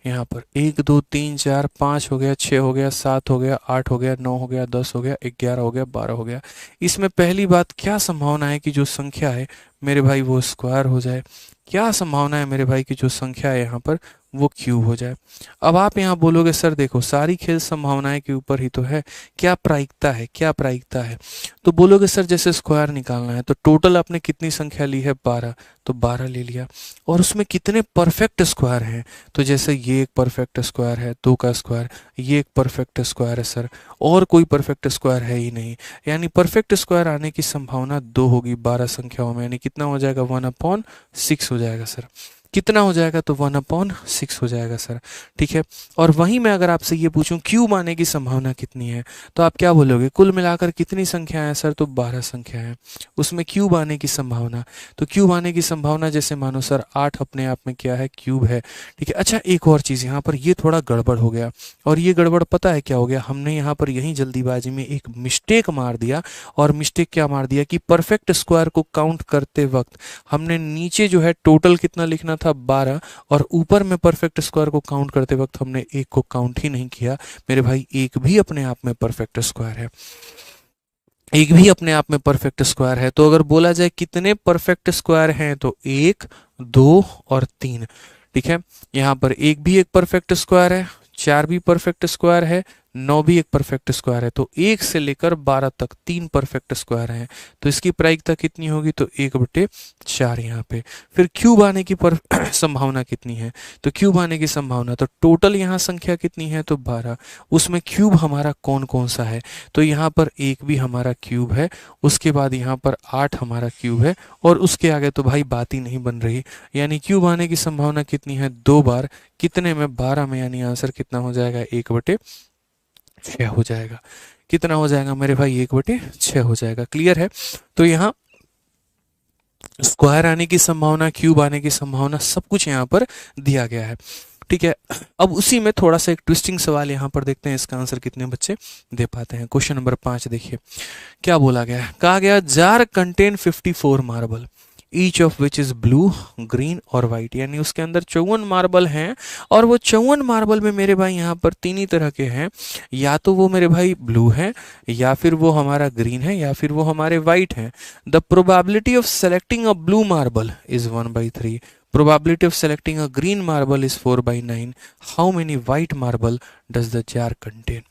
यहाँ पर 1 2 3 4 5 हो गया, 6 हो गया, 7 हो गया, 8 हो गया, 9 हो गया, 10 हो गया, 11 हो गया, 12 हो गया। इसमें पहली बात क्या संभावना है कि जो संख्या है मेरे भाई वो स्क्वायर हो जाए। क्या संभावना है मेरे भाई की जो संख्या है यहाँ पर वो क्यूब हो जाए। अब आप यहाँ बोलोगे सर देखो सारी खेल संभावनाएं के ऊपर ही तो है, क्या प्रायिकता है, क्या प्रायिकता है। तो बोलोगे सर जैसे स्क्वायर निकालना है तो टोटल आपने कितनी संख्या ली है, 12, तो 12 ले लिया। और उसमें कितने परफेक्ट स्क्वायर हैं, तो जैसे ये एक परफेक्ट स्क्वायर है, 2 का स्क्वायर, ये एक परफेक्ट स्क्वायर है सर, और कोई परफेक्ट स्क्वायर है ही नहीं। यानी परफेक्ट स्क्वायर आने की संभावना 2 होगी 12 संख्याओं में, यानी कितना हो जाएगा, 1/6 हो जाएगा सर। कितना हो जाएगा, तो 1/6 हो जाएगा सर। ठीक है, और वहीं मैं अगर आपसे ये पूछूं क्यूब आने की संभावना कितनी है, तो आप क्या बोलोगे, कुल मिलाकर कितनी संख्या है सर, तो 12 संख्या है। उसमें क्यूब आने की संभावना, तो क्यूब आने की संभावना जैसे मानो सर 8 अपने आप में क्या है, क्यूब है। ठीक है, अच्छा एक और चीज़ यहाँ पर ये थोड़ा गड़बड़ हो गया, और ये गड़बड़ पता है क्या हो गया, हमने यहाँ पर यहीं जल्दीबाजी में एक मिस्टेक मार दिया। और मिस्टेक क्या मार दिया कि परफेक्ट स्क्वायर को काउंट करते वक्त हमने नीचे जो है टोटल कितना लिखना था, 12, और ऊपर में परफेक्ट स्क्वायर को काउंट करते वक्त हमने एक को काउंट ही नहीं किया। मेरे भाई एक भी अपने आप में परफेक्ट स्क्वायर है, एक भी अपने आप में परफेक्ट स्क्वायर है। तो अगर बोला जाए कितने परफेक्ट स्क्वायर हैं, तो 1 2 और 3। ठीक है, यहाँ पर एक भी एक परफेक्ट स्क्वायर है, 4 भी परफेक्ट स्क्वायर है, 9 भी एक परफेक्ट स्क्वायर है, तो 1 से लेकर 12 तक 3 परफेक्ट स्क्वायर हैं, तो इसकी प्रायिकता कितनी होगी, तो 1/4 यहाँ पे। फिर क्यूब आने की संभावना कितनी है, तो क्यूब आने की संभावना, तो टोटल यहाँ संख्या कितनी है, तो 12, उसमें क्यूब हमारा कौन कौन सा है, तो यहाँ पर 1 भी हमारा क्यूब है, उसके बाद यहाँ पर 8 हमारा क्यूब है, और उसके आगे तो भाई बात ही नहीं बन रही। यानी क्यूब आने की संभावना कितनी है, 2 बार, कितने में, 12 में, यानी आंसर कितना हो जाएगा, 1/6 हो जाएगा। कितना हो जाएगा मेरे भाई, 1/6 हो जाएगा। क्लियर है। तो यहाँ स्क्वायर आने की संभावना, क्यूब आने की संभावना, सब कुछ यहाँ पर दिया गया है। ठीक है। अब उसी में थोड़ा सा एक ट्विस्टिंग सवाल यहाँ पर देखते हैं, इसका आंसर कितने बच्चे दे पाते हैं। क्वेश्चन नंबर 5 देखिए क्या बोला गया है। कहा गया jar contain 54 marble, each of which is blue, green और वाइट। यानी उसके अंदर 54 मार्बल हैं, और वो 54 मार्बल में मेरे भाई यहाँ पर 3 ही तरह के हैं, या तो वो मेरे भाई ब्लू है, या फिर वो हमारा ग्रीन है, या फिर वो हमारे वाइट हैं। The probability of selecting a blue marble is 1/3, probability of selecting a green marble is 4/9, how many white marble does the jar contain।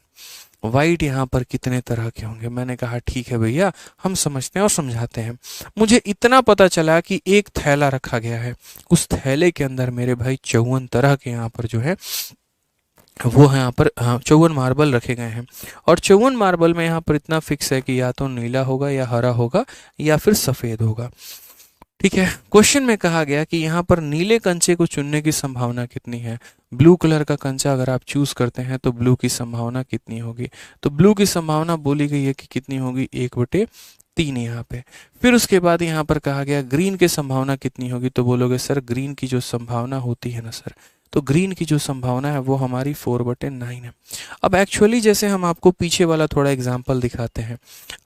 White यहाँ पर कितने तरह के होंगे। मैंने कहा ठीक है भैया, हम समझते हैं और समझाते हैं। मुझे इतना पता चला कि एक थैला रखा गया है, उस थैले के अंदर मेरे भाई 54 तरह के यहाँ पर जो है वो है, यहाँ पर 54 मार्बल रखे गए हैं, और 54 मार्बल में यहाँ पर इतना फिक्स है कि या तो नीला होगा, या हरा होगा, या फिर सफ़ेद होगा। ठीक है। क्वेश्चन में कहा गया कि यहाँ पर नीले कंचे को चुनने की संभावना कितनी है। ब्लू कलर का कंचा अगर आप चूज करते हैं तो ब्लू की संभावना कितनी होगी, तो ब्लू की संभावना बोली गई है कि कितनी होगी, 1/3 यहाँ पे। फिर उसके बाद यहाँ पर कहा गया ग्रीन की संभावना कितनी होगी, तो बोलोगे सर ग्रीन की जो संभावना होती है ना सर, तो ग्रीन की जो संभावना है वो हमारी 4/9 है। अब एक्चुअली जैसे हम आपको पीछे वाला थोड़ा एग्जाम्पल दिखाते हैं,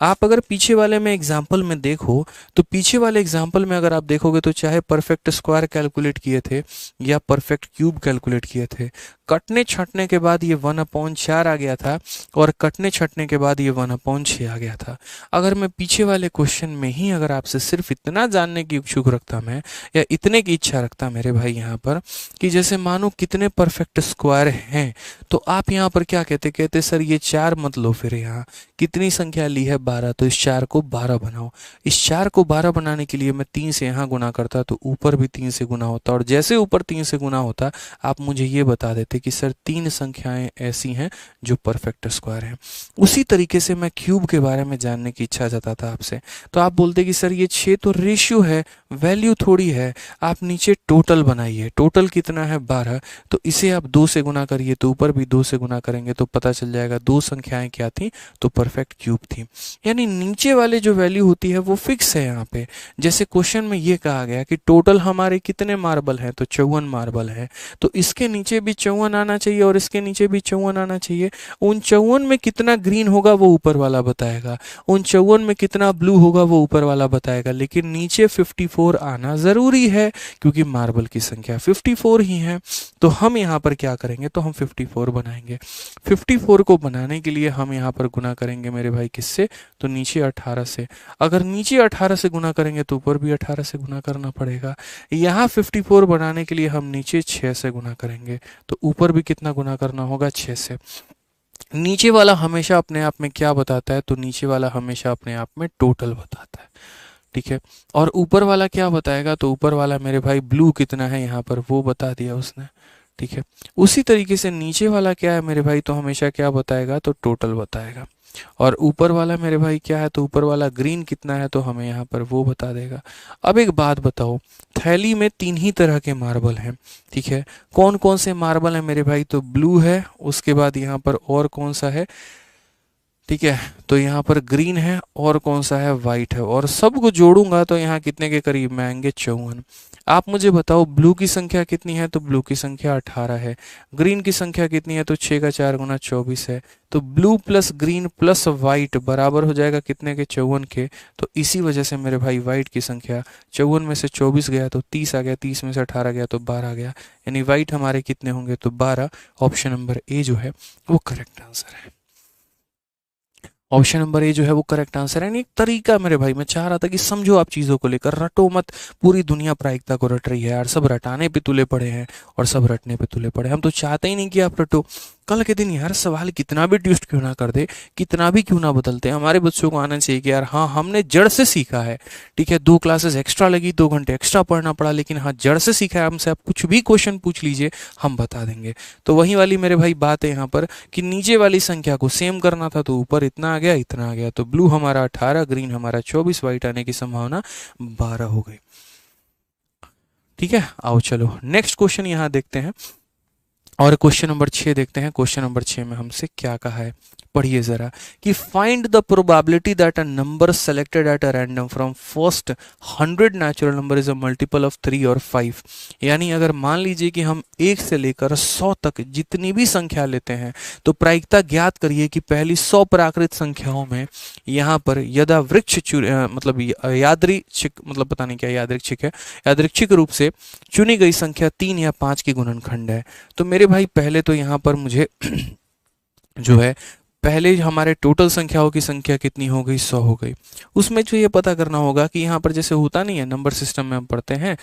आप अगर पीछे वाले में एग्जाम्पल में देखो, तो पीछे वाले एग्जाम्पल में अगर आप देखोगे तो चाहे परफेक्ट स्क्वायर कैलकुलेट किए थे या परफेक्ट क्यूब कैलकुलेट किए थे, कटने छटने के बाद ये 1/4 आ गया था, और कटने छटने के बाद ये 1/6 आ गया था। अगर मैं पीछे वाले क्वेश्चन में ही अगर आपसे सिर्फ इतना जानने की इच्छुक रखता मैं, या इतने की इच्छा रखता मेरे भाई यहाँ पर, कि जैसे मानो कितने परफेक्ट स्क्वायर हैं, तो आप यहाँ पर क्या कहते सर ये 4 मत लो, फिर यहाँ कितनी संख्या ली है, 12, तो इस 4 को 12 बनाओ। इस 4 को 12 बनाने के लिए मैं 3 से यहाँ गुना करता तो ऊपर भी 3 से गुना होता, और जैसे ऊपर 3 से गुना होता आप मुझे ये बता देते कि सर 3 संख्याएं ऐसी हैं जो परफेक्ट स्क्वायर हैं। उसी तरीके से मैं क्यूब के बारे में जानने की इच्छा जताता आपसे, तो आप बोलते कि सर ये 6 तो रेशियो है, वैल्यू थोड़ी है, आप नीचे टोटल बनाइए। टोटल कितना है, 12, तो इसे आप 2 से गुना करिए, तो ऊपर भी 2 से गुना करेंगे तो पता चल जाएगा 2 संख्याएं क्या थी, तो परफेक्ट क्यूब थी। यानी नीचे वाले जो वैल्यू होती है वो फिक्स है यहाँ पे। जैसे क्वेश्चन में ये कहा गया कि टोटल हमारे कितने मार्बल हैं, तो 54 मार्बल है, तो इसके नीचे भी 54 आना चाहिए, और इसके नीचे भी 54 आना चाहिए। उन 54 में कितना ग्रीन होगा वो ऊपर वाला बताएगा, उन 54 में कितना ब्लू होगा वो ऊपर वाला बताएगा, लेकिन नीचे 54 आना जरूरी है, क्योंकि मार्बल की संख्या 54 ही है। तो हम यहाँ पर क्या करेंगे, तो हम 54 बनाएंगे। 54 को बनाने के लिए हम यहाँ पर गुना करेंगे मेरे भाई किससे, तो नीचे 18 से। अगर नीचे 18 से गुना करेंगे तो ऊपर भी 18 से गुना करना पड़ेगा। यहाँ 54 बनाने के लिए हम नीचे 6 से गुना करेंगे, तो ऊपर भी कितना गुना करना होगा, 6 से। नीचे वाला हमेशा अपने आप में क्या बताता है, तो नीचे वाला हमेशा अपने आप में टोटल बताता है। ठीक है। और ऊपर वाला क्या बताएगा, तो ऊपर वाला मेरे भाई ब्लू कितना है यहाँ पर वो बता दिया उसने। ठीक है। उसी तरीके से नीचे वाला क्या है मेरे भाई, तो हमेशा क्या बताएगा, तो टोटल बताएगा। और ऊपर वाला मेरे भाई क्या है, तो ऊपर वाला ग्रीन कितना है, तो हमें यहाँ पर वो बता देगा। अब एक बात बताओ, थैली में 3 ही तरह के मार्बल हैं। ठीक है। कौन कौन से मार्बल हैं मेरे भाई, तो ब्लू है, उसके बाद यहाँ पर और कौन सा है, ठीक है, तो यहाँ पर ग्रीन है, और कौन सा है, वाइट है, और सबको जोड़ूंगा तो यहाँ कितने के करीब में आएंगे, 54। आप मुझे बताओ ब्लू की संख्या कितनी है, तो ब्लू की संख्या 18 है। ग्रीन की संख्या कितनी है, तो 6 का 4 गुना 24 है। तो blue plus green plus white बराबर हो जाएगा कितने के, 54 के। तो इसी वजह से मेरे भाई वाइट की संख्या 54 में से 24 गया तो 30 आ गया, 30 में से 18 गया तो 12 आ गया, यानी वाइट हमारे कितने होंगे, तो 12। ऑप्शन नंबर ए जो है वो करेक्ट आंसर है। ऑप्शन नंबर ए जो है वो करेक्ट आंसर है। एक तरीका मेरे भाई, मैं चाह रहा था कि समझो आप चीज़ों को लेकर, रटो मत। पूरी दुनिया प्रायिकता को रट रही है यार, सब रटाने पे तुले पड़े हैं और सब रटने पे तुले पड़े हैं। हम तो चाहते ही नहीं कि आप रटो, कल के दिन यार सवाल कितना भी ट्विस्ट क्यों ना कर दे, कितना भी क्यों ना बदलते, हमारे बच्चों को आना चाहिए कि यार हाँ हमने जड़ से सीखा है। ठीक है, 2 क्लासेस एक्स्ट्रा लगी, 2 घंटे एक्स्ट्रा पढ़ना पड़ा, लेकिन हाँ जड़ से सीखा है। हमसे आप कुछ भी क्वेश्चन पूछ लीजिए, हम बता देंगे। तो वही वाली मेरे भाई बात है यहाँ पर कि नीचे वाली संख्या को सेम करना था, तो ऊपर इतना आ गया, इतना आ गया। तो ब्लू हमारा 18, ग्रीन हमारा 24, व्हाइट आने की संभावना 12 हो गई। ठीक है, आओ चलो नेक्स्ट क्वेश्चन यहाँ देखते हैं, और क्वेश्चन नंबर 6 देखते हैं। क्वेश्चन नंबर 6 में हमसे क्या कहा है, पढ़िए जरा कि find the probability that a number selected at a random from first 100 natural number is a multiple of 3 और 5। यानी अगर मान लीजिए कि हम 1 से लेकर 100 तक जितनी भी संख्या लेते हैं, तो प्रायिकता ज्ञात करिए कि पहली 100 प्राकृत संख्याओं में यहाँ पर यदा वृक्ष मतलब यादृच्छिक, मतलब पता नहीं क्या यादृच्छिक है, यादृच्छिक रूप से चुनी गई संख्या 3 या 5 की गुणनखंड है। तो मेरे भाई पहले तो यहाँ पर मुझे जो है पहले हमारे टोटल संख्याओं की संख्या कितनी हो गई, 100 हो गई। उसमें जो ये पता करना होगा कि यहाँ पर जैसे होता नहीं है नंबर सिस्टम में हम पढ़ते हैं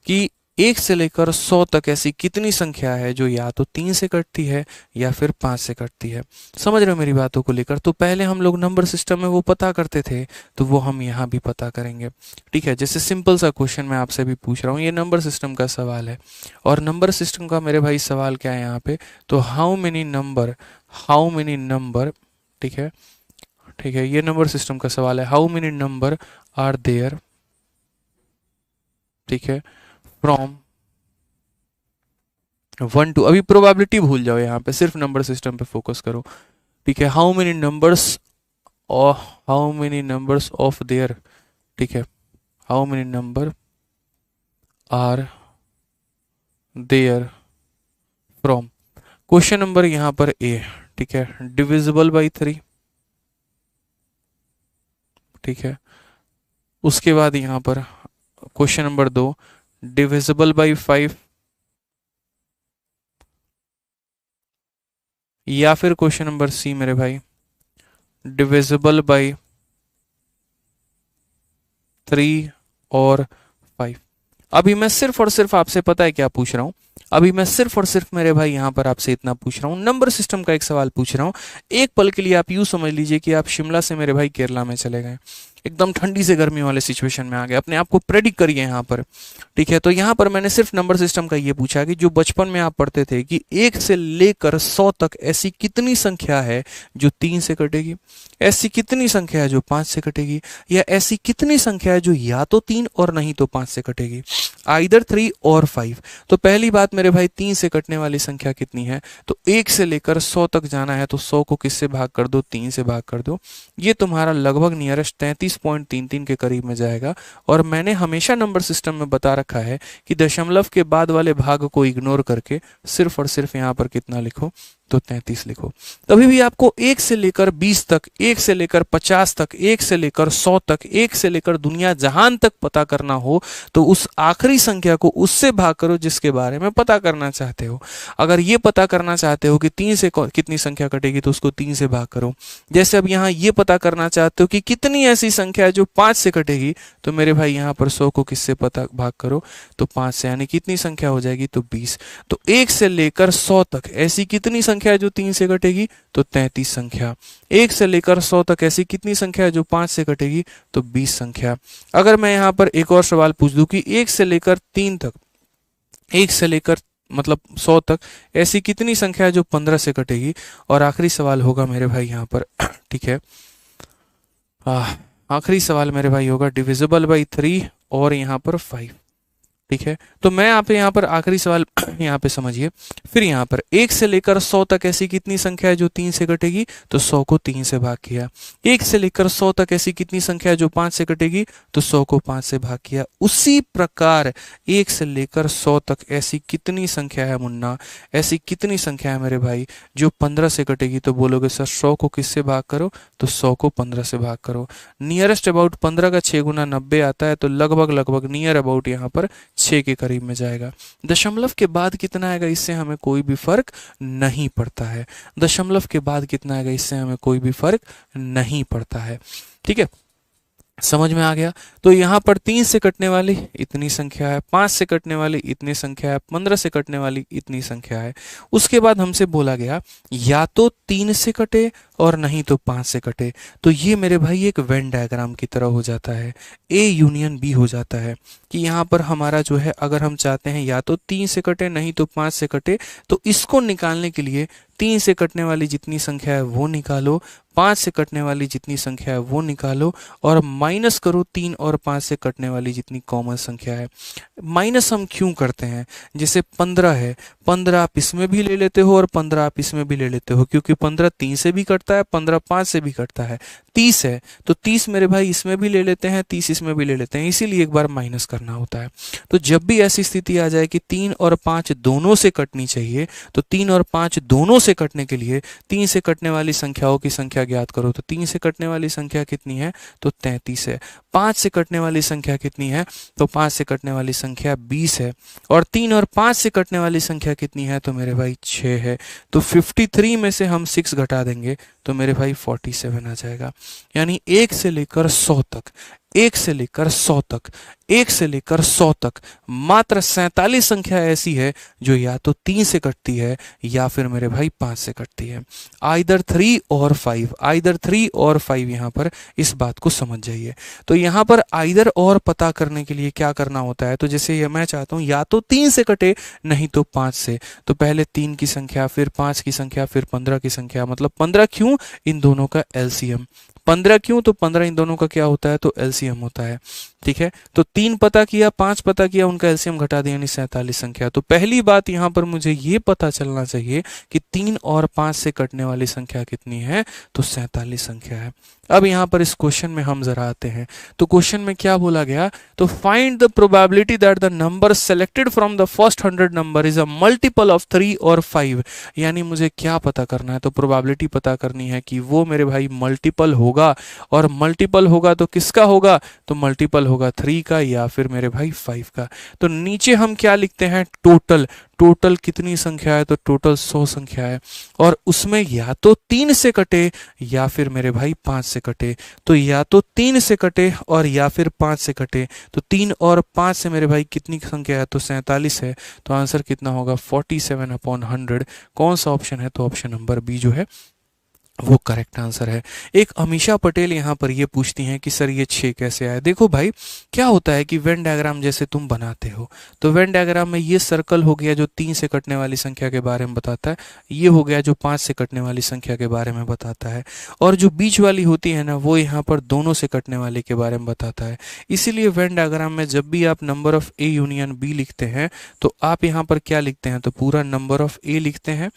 कि 1 से लेकर 100 तक ऐसी कितनी संख्या है जो या तो 3 से कटती है या फिर 5 से कटती है। समझ रहे हो मेरी बातों को लेकर? तो पहले हम लोग नंबर सिस्टम में वो पता करते थे, तो वो हम यहाँ भी पता करेंगे। ठीक है, जैसे सिंपल सा क्वेश्चन मैं आपसे भी पूछ रहा हूँ, ये नंबर सिस्टम का सवाल है। और नंबर सिस्टम का मेरे भाई सवाल क्या है यहाँ पे, तो हाउ मेनी नंबर, ठीक है, ठीक है, ये नंबर सिस्टम का सवाल है। How many number are there, ठीक है, फ्रॉम 1 to, अभी प्रोबेबिलिटी भूल जाओ, यहाँ पे सिर्फ नंबर सिस्टम पे फोकस करो। ठीक है, हाउ मेनी नंबर्स और how many numbers of there, ठीक है, how many number are there from, question number यहाँ पर ए, ठीक है, डिविजिबल बाई 3, ठीक है। उसके बाद यहाँ पर क्वेश्चन नंबर 2, डिविजिबल बाई 5, या फिर क्वेश्चन नंबर सी मेरे भाई, डिविजिबल बाई 3 और 5। अभी मैं सिर्फ और सिर्फ आपसे पता है क्या पूछ रहा हूं, अभी मैं सिर्फ और सिर्फ मेरे भाई यहां पर आपसे इतना पूछ रहा हूं, नंबर सिस्टम का एक सवाल पूछ रहा हूं। एक पल के लिए आप यूं समझ लीजिए कि आप शिमला से मेरे भाई केरला में चले गए, एकदम ठंडी से गर्मी वाले सिचुएशन में आ गए, अपने आप को प्रेडिक्ट करिए यहाँ पर। ठीक है, तो यहाँ पर मैंने सिर्फ नंबर सिस्टम का ये पूछा कि जो बचपन में आप पढ़ते थे कि 1 से लेकर 100 तक ऐसी कितनी संख्या है जो 3 से कटेगी, ऐसी कितनी संख्या है जो 5 से कटेगी, या ऐसी कितनी संख्या है जो या तो 3 और नहीं तो 5 से कटेगी, आइदर 3 और 5। तो पहली बात मेरे भाई 3 से कटने वाली संख्या कितनी है, तो 1 से लेकर 100 तक जाना है तो 100 को किससे भाग कर दो, 3 से भाग कर दो। ये तुम्हारा लगभग नियरेस्ट 33.33 के करीब में जाएगा। और मैंने हमेशा नंबर सिस्टम में बता रखा है कि दशमलव के बाद वाले भाग को इग्नोर करके सिर्फ और सिर्फ यहाँ पर कितना लिखो, तो 33 लिखो। कभी भी आपको 1 से लेकर 20 तक, 1 से लेकर 50 तक, 1 से लेकर 100 तक, 1 से लेकर दुनिया जहान तक पता करना हो, तो उस आखिरी संख्या को उससे भाग करो जिसके बारे में पता करना चाहते हो। अगर ये पता करना चाहते हो कि 3 से कितनी संख्या कटेगी, तो उसको 3 से भाग करो। जैसे अब यहाँ ये पता करना चाहते हो कि कितनी ऐसी संख्या है जो 5 से कटेगी, तो मेरे भाई यहाँ पर 100 को किससे पता भाग करो, तो 5 से, यानी कितनी संख्या हो जाएगी, तो 20। तो 1 से लेकर 100 तक ऐसी कितनी संख्या है जो 3 से कटेगी, तो 33 संख्या। 1 से लेकर 100 तक ऐसी कितनी संख्या है जो 5 से कटेगी, तो 20 संख्या। अगर मैं यहाँ पर एक और सवाल पूछ दूं कि 1 से लेकर 3 तक, 1 से लेकर मतलब 100 तक ऐसी कितनी संख्या है जो 15 से कटेगी, और आखिरी सवाल होगा मेरे भाई यहाँ पर ठीक है, आखिरी सवाल मेरे भाई होगा डिविजिबल बाई 3 और यहाँ पर 5। ठीक है, तो मैं आप यहाँ पर आखिरी सवाल यहाँ पे समझिए। फिर यहाँ पर 1 से लेकर 100 तक ऐसी कितनी संख्या है जो 3 से कटेगी, तो 100 को 3 से भाग किया। 1 से लेकर 100 तक ऐसी कितनी संख्या है जो 5 से कटेगी, तो 100 को 5 से भाग किया। उसी प्रकार 1 से लेकर 100 तक ऐसी कितनी संख्या है मुन्ना, ऐसी कितनी संख्या है मेरे भाई जो 15 से कटेगी, तो बोलोगे सर 100 को किससे भाग करो, तो 100 को 15 से भाग करो। नियरेस्ट अबाउट 15 का 6 गुना 90 आता है, तो लगभग लगभग नियर अबाउट यहाँ पर 6 के करीब में जाएगा। दशमलव के बाद कितना आएगा इससे हमें कोई भी फर्क नहीं पड़ता है, दशमलव के बाद कितना आएगा इससे हमें कोई भी फर्क नहीं पड़ता है। ठीक है, समझ में आ गया। तो यहाँ पर 3 से कटने वाली इतनी संख्या है, 5 से कटने वाली इतनी संख्या है, 15 से कटने वाली इतनी संख्या है। उसके बाद हमसे बोला गया या तो 3 से कटे और नहीं तो 5 से कटे। तो ये मेरे भाई एक वेन डायग्राम की तरह हो जाता है, ए यूनियन बी हो जाता है कि यहाँ पर हमारा जो है, अगर हम चाहते हैं या तो 3 से कटे नहीं तो 5 से कटे, तो इसको निकालने के लिए 3 से कटने वाली जितनी संख्या है वो निकालो, 5 से कटने वाली जितनी संख्या है वो निकालो, और माइनस करो 3 और 5 से कटने वाली जितनी कॉमन संख्या है। माइनस हम क्यों करते हैं? जैसे 15 है, 15 आप इसमें भी ले लेते हो और 15 आप इसमें भी ले लेते हो, क्योंकि 15 3 से भी कटता है, 15 5 से भी कटता है। 30 है तो 30 मेरे भाई इसमें भी ले लेते हैं, 30 इसमें भी ले लेते हैं, इसीलिए एक बार माइनस करना होता है। तो जब भी ऐसी स्थिति आ जाए कि 3 और 5 दोनों से कटनी चाहिए, तो 3 और 5 दोनों से कटने के लिए 3 से कटने वाली संख्याओं की संख्या ज्ञात करो। तो 3 से कटने वाली संख्या कितनी है? तो 33 है। 5 से कटने वाली संख्या कितनी है? तो 5 से कटने वाली संख्या 20 है। और 3 और 5 से कटने वाली संख्या कितनी है? तो मेरे भाई 6 है। तो 53 में से हम 6 घटा देंगे तो मेरे भाई 47 आ जाएगा। यानी 1 से लेकर 100 तक, 1 से लेकर 100 तक, 1 से लेकर 100 तक मात्र 47 संख्या ऐसी है जो या तो 3 से कटती है या फिर मेरे भाई 5 से कटती है। आइदर 3 और 5, आइदर 3 और 5, यहाँ पर इस बात को समझ जाइए। तो यहाँ पर आइदर और पता करने के लिए क्या करना होता है? तो जैसे ये मैं चाहता हूँ या तो 3 से कटे नहीं तो 5 से, तो पहले 3 की संख्या, फिर 5 की संख्या, फिर 15 की संख्या। मतलब 15 क्यों? इन दोनों का एलसीएम। 15 क्यों? तो 15 इन दोनों का क्या होता है? तो एलसीएम होता है। ठीक है, तो 3 पता किया, 5 पता किया, उनका एलसीएम घटा दिया, यानी 47 संख्या। तो पहली बात यहाँ पर मुझे ये पता चलना चाहिए कि 3 और 5 से कटने वाली संख्या कितनी है? तो 47 संख्या है। अब यहाँ पर इस क्वेश्चन में हम जरा आते हैं। तो क्वेश्चन में क्या बोला गया? तो find the probability that the number selected from the first 100 number is a multiple of 3 और 5। यानी मुझे क्या पता करना है? तो प्रोबेबिलिटी पता करनी है कि वो मेरे भाई मल्टीपल होगा, और मल्टीपल होगा तो किसका होगा? तो मल्टीपल होगा 3 का या फिर मेरे भाई 5 का। तो नीचे हम क्या लिखते हैं? टोटल। टोटल कितनी संख्या है? तो टोटल 100 संख्या है, और उसमें या तो 3 से कटे या फिर मेरे भाई 5 से कटे। तो या तो 3 से कटे और या फिर 5 से कटे। तो 3 और 5 से मेरे भाई कितनी संख्या है? तो 47 है। तो आंसर कितना होगा? 47/100। कौन सा ऑप्शन है? तो ऑप्शन नंबर बी जो है वो करेक्ट आंसर है। एक अमीषा पटेल यहाँ पर ये पूछती हैं कि सर ये 6 कैसे आए? देखो भाई, क्या होता है कि वेन डायग्राम जैसे तुम बनाते हो, तो वेन डायग्राम में ये सर्कल हो गया जो 3 से कटने वाली संख्या के बारे में बताता है, ये हो गया जो 5 से कटने वाली संख्या के बारे में बताता है, और जो बीच वाली होती है ना, वो यहाँ पर दोनों से कटने वाले के बारे में बताता है। इसीलिए वेन डायग्राम में जब भी आप number of A union B लिखते हैं, तो आप यहाँ पर क्या लिखते हैं? तो पूरा नंबर ऑफ ए लिखते हैं।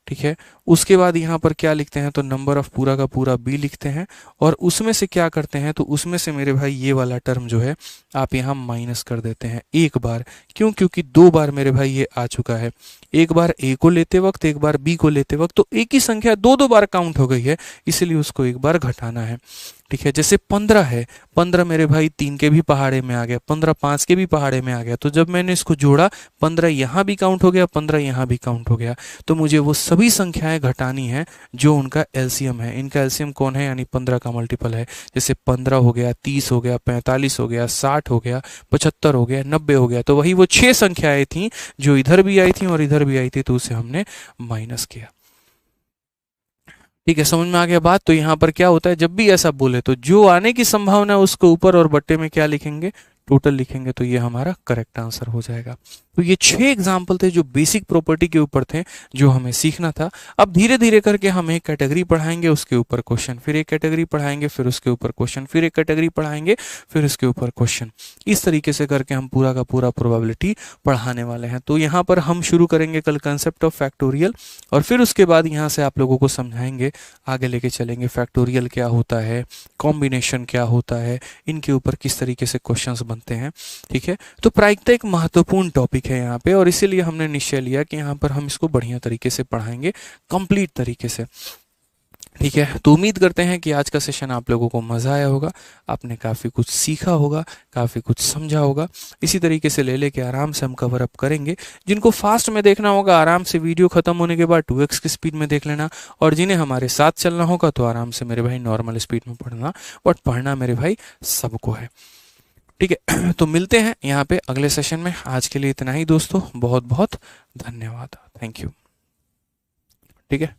ठीक है, उसके बाद यहाँ पर क्या लिखते हैं? तो नंबर ऑफ पूरा का पूरा बी लिखते हैं, और उसमें से क्या करते हैं? तो उसमें से मेरे भाई ये वाला टर्म जो है आप यहाँ माइनस कर देते हैं एक बार। क्यों? क्योंकि 2 बार मेरे भाई ये आ चुका है। एक बार ए को लेते वक्त, एक बार बी को लेते वक्त, तो एक ही संख्या 2 बार काउंट हो गई है, इसलिए उसको एक बार घटाना है। ठीक है, जैसे 15 है, 15 मेरे भाई 3 के भी पहाड़े में आ गया, 15 5 के भी पहाड़े में आ गया। तो जब मैंने इसको जोड़ा, 15 यहाँ भी काउंट हो गया, 15 यहाँ भी काउंट हो गया। तो मुझे वो सभी संख्याएं घटानी है जो उनका एलसीएम है। इनका एलसीएम कौन है? यानी 15 का मल्टीपल है। जैसे 15 हो गया, 30 हो गया, 45 हो गया, 60 हो गया, 75 हो गया, 90 हो गया। तो वही वो 6 संख्याएं थी जो इधर भी आई थी और इधर भी आई थी, तो उसे हमने माइनस किया। ठीक है, समझ में आ गया बात? तो यहाँ पर क्या होता है, जब भी ऐसा बोले तो जो आने की संभावना है उसको ऊपर और बट्टे में क्या लिखेंगे? टोटल लिखेंगे। तो ये हमारा करेक्ट आंसर हो जाएगा। तो ये 6 एग्जाम्पल थे जो बेसिक प्रॉपर्टी के ऊपर थे, जो हमें सीखना था। अब धीरे धीरे करके हम एक कैटेगरी पढ़ाएंगे, उसके ऊपर क्वेश्चन, फिर एक कैटेगरी पढ़ाएंगे, फिर उसके ऊपर क्वेश्चन, फिर एक कैटेगरी पढ़ाएंगे, फिर उसके ऊपर क्वेश्चन। इस तरीके से करके हम पूरा का पूरा प्रोबेबिलिटी पढ़ाने वाले हैं। तो यहाँ पर हम शुरू करेंगे कल कंसेप्ट ऑफ फैक्टोरियल, और फिर उसके बाद यहाँ से आप लोगों को समझाएंगे, आगे लेके चलेंगे फैक्टोरियल क्या होता है, कॉम्बिनेशन क्या होता है, इनके ऊपर किस तरीके से क्वेश्चंस बनते हैं। ठीक है, तो प्रायिकता एक महत्वपूर्ण टॉपिक है यहाँ पे, और इसीलिए हमने निश्चय लिया कि यहाँ पर हम इसको बढ़िया तरीके से पढ़ाएंगे, कंप्लीट तरीके से। ठीक है, तो उम्मीद करते हैं कि आज का सेशन आप लोगों को मज़ा आया होगा, आपने काफ़ी कुछ सीखा होगा, काफ़ी कुछ समझा होगा। इसी तरीके से ले लेके आराम से हम कवर अप करेंगे। जिनको फास्ट में देखना होगा आराम से वीडियो ख़त्म होने के बाद 2x की स्पीड में देख लेना, और जिन्हें हमारे साथ चलना होगा तो आराम से मेरे भाई नॉर्मल स्पीड में पढ़ना, बट पढ़ना मेरे भाई सबको है। ठीक है, तो मिलते हैं यहाँ पे अगले सेशन में। आज के लिए इतना ही दोस्तों, बहुत बहुत धन्यवाद, थैंक यू। ठीक है।